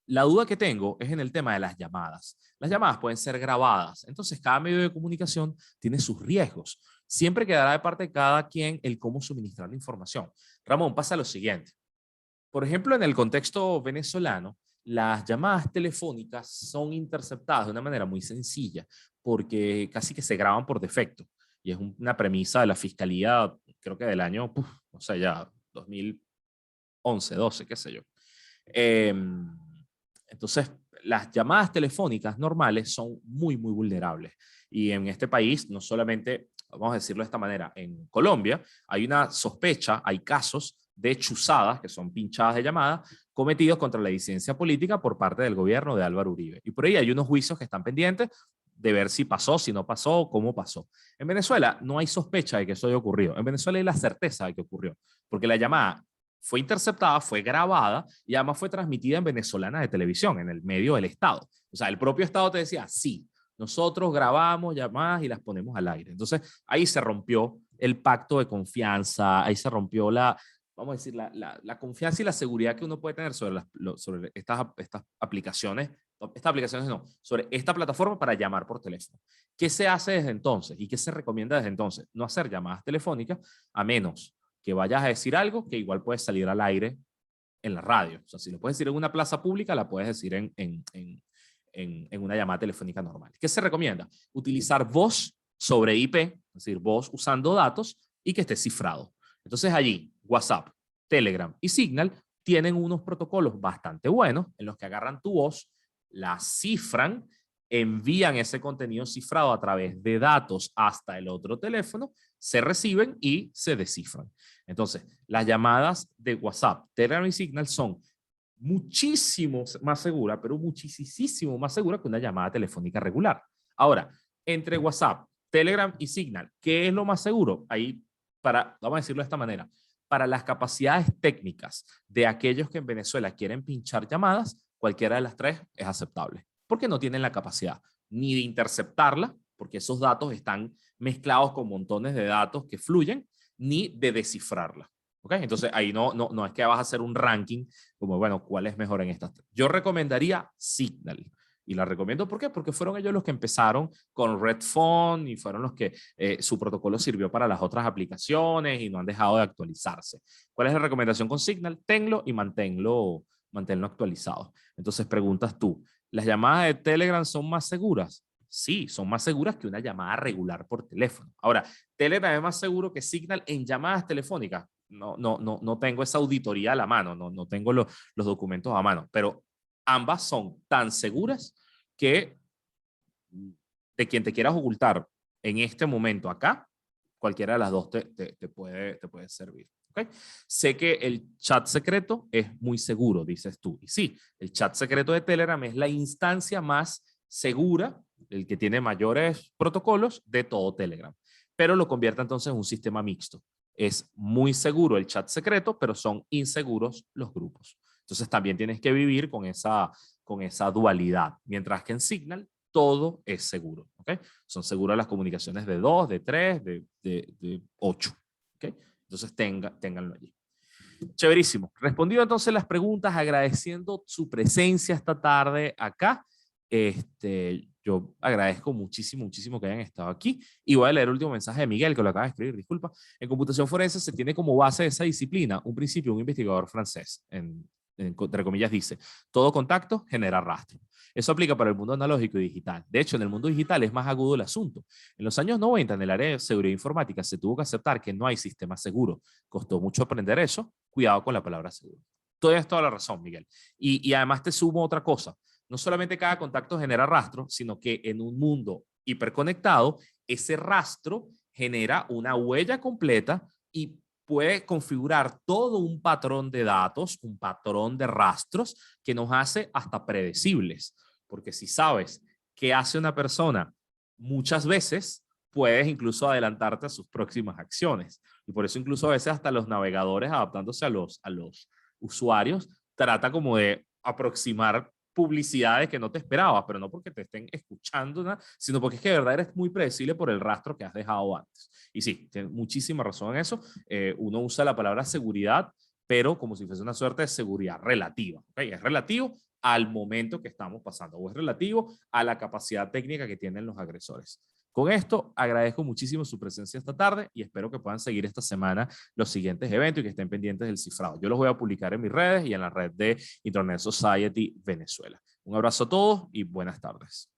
la duda que tengo es en el tema de las llamadas. Las llamadas pueden ser grabadas, entonces cada medio de comunicación tiene sus riesgos. Siempre quedará de parte de cada quien el cómo suministrar la información. Ramón, pasa lo siguiente. Por ejemplo, en el contexto venezolano, las llamadas telefónicas son interceptadas de una manera muy sencilla, porque casi que se graban por defecto. Y es una premisa de la fiscalía, creo que del año, no sé, ya 2011, 12, qué sé yo. Eh, entonces, las llamadas telefónicas normales son muy, muy vulnerables. Y en este país, no solamente, vamos a decirlo de esta manera, en Colombia hay una sospecha, hay casos de chuzadas, que son pinchadas de llamada, cometidos contra la disidencia política por parte del gobierno de Álvaro Uribe. Y por ahí hay unos juicios que están pendientes de ver si pasó, si no pasó, cómo pasó. En Venezuela no hay sospecha de que eso haya ocurrido. En Venezuela hay la certeza de que ocurrió, porque la llamada fue interceptada, fue grabada y además fue transmitida en venezolana de televisión, en el medio del Estado. O sea, el propio Estado te decía, sí, nosotros grabamos llamadas y las ponemos al aire. Entonces, ahí se rompió el pacto de confianza, ahí se rompió vamos a decir, la confianza y la seguridad que uno puede tener sobre estas aplicaciones, no, sobre esta plataforma para llamar por teléfono. ¿Qué se hace desde entonces y qué se recomienda desde entonces? No hacer llamadas telefónicas a menos que vayas a decir algo que igual puedes salir al aire en la radio. O sea, si lo puedes decir en una plaza pública, la puedes decir en una llamada telefónica normal. ¿Qué se recomienda? Utilizar voz sobre IP, es decir, voz usando datos y que esté cifrado. Entonces allí, WhatsApp, Telegram y Signal tienen unos protocolos bastante buenos en los que agarran tu voz, la cifran, envían ese contenido cifrado a través de datos hasta el otro teléfono, se reciben y se descifran. Entonces, las llamadas de WhatsApp, Telegram y Signal son muchísimo más seguras, pero muchísimo más seguras que una llamada telefónica regular. Ahora, entre WhatsApp, Telegram y Signal, ¿qué es lo más seguro? Ahí, vamos a decirlo de esta manera, para las capacidades técnicas de aquellos que en Venezuela quieren pinchar llamadas, cualquiera de las tres es aceptable, porque no tienen la capacidad ni de interceptarla, porque esos datos están mezclados con montones de datos que fluyen, ni de descifrarla. ¿Okay? Entonces ahí no es que vas a hacer un ranking como, bueno, ¿cuál es mejor en estas tres? Yo recomendaría Signal. Y la recomiendo, ¿por qué? Porque fueron ellos los que empezaron con Red Phone y fueron los que su protocolo sirvió para las otras aplicaciones y no han dejado de actualizarse. ¿Cuál es la recomendación con Signal? Tenlo y manténlo actualizado. Entonces preguntas tú, ¿las llamadas de Telegram son más seguras? Sí, son más seguras que una llamada regular por teléfono. Ahora, Telegram es más seguro que Signal en llamadas telefónicas. No tengo esa auditoría a la mano, no tengo los documentos a mano, pero ambas son tan seguras que de quien te quieras ocultar en este momento acá, cualquiera de las dos te puede servir. ¿Okay? Sé que el chat secreto es muy seguro, dices tú. Y sí, el chat secreto de Telegram es la instancia más segura, el que tiene mayores protocolos de todo Telegram, pero lo convierte entonces en un sistema mixto. Es muy seguro el chat secreto, pero son inseguros los grupos. Entonces también tienes que vivir con esa dualidad, mientras que en Signal todo es seguro. ¿Okay? Son seguras las comunicaciones de 2, de 3, de 8. ¿Okay? Entonces ténganlo allí. Chéverísimo. Respondido entonces las preguntas, agradeciendo su presencia esta tarde acá. Yo agradezco muchísimo que hayan estado aquí y voy a leer el último mensaje de Miguel que lo acaba de escribir, disculpa. En computación forense se tiene como base de esa disciplina un principio, un investigador francés, entre comillas dice, todo contacto genera rastro. Eso aplica para el mundo analógico y digital. De hecho, en el mundo digital es más agudo el asunto. En los años 90, en el área de seguridad informática, se tuvo que aceptar que no hay sistema seguro. Costó mucho aprender eso. Cuidado con la palabra seguro. Tienes toda la razón, Miguel. Y además te sumo otra cosa. no solamente cada contacto genera rastro, sino que en un mundo hiperconectado, ese rastro genera una huella completa y puede configurar todo un patrón de datos, un patrón de rastros que nos hace hasta predecibles. Porque si sabes qué hace una persona muchas veces, puedes incluso adelantarte a sus próximas acciones. Y por eso incluso a veces hasta los navegadores adaptándose a los usuarios, trata como de aproximar publicidades que no te esperabas, pero no porque te estén escuchando, ¿no? Sino porque es que de verdad eres muy predecible por el rastro que has dejado antes. Y sí, tienes muchísima razón en eso. Uno usa la palabra seguridad, pero como si fuese una suerte de seguridad relativa. ¿Okay? Es relativo al momento que estamos pasando o es relativo a la capacidad técnica que tienen los agresores. Con esto, agradezco muchísimo su presencia esta tarde y espero que puedan seguir esta semana los siguientes eventos y que estén pendientes del cifrado. Yo los voy a publicar en mis redes y en la red de Internet Society Venezuela. Un abrazo a todos y buenas tardes.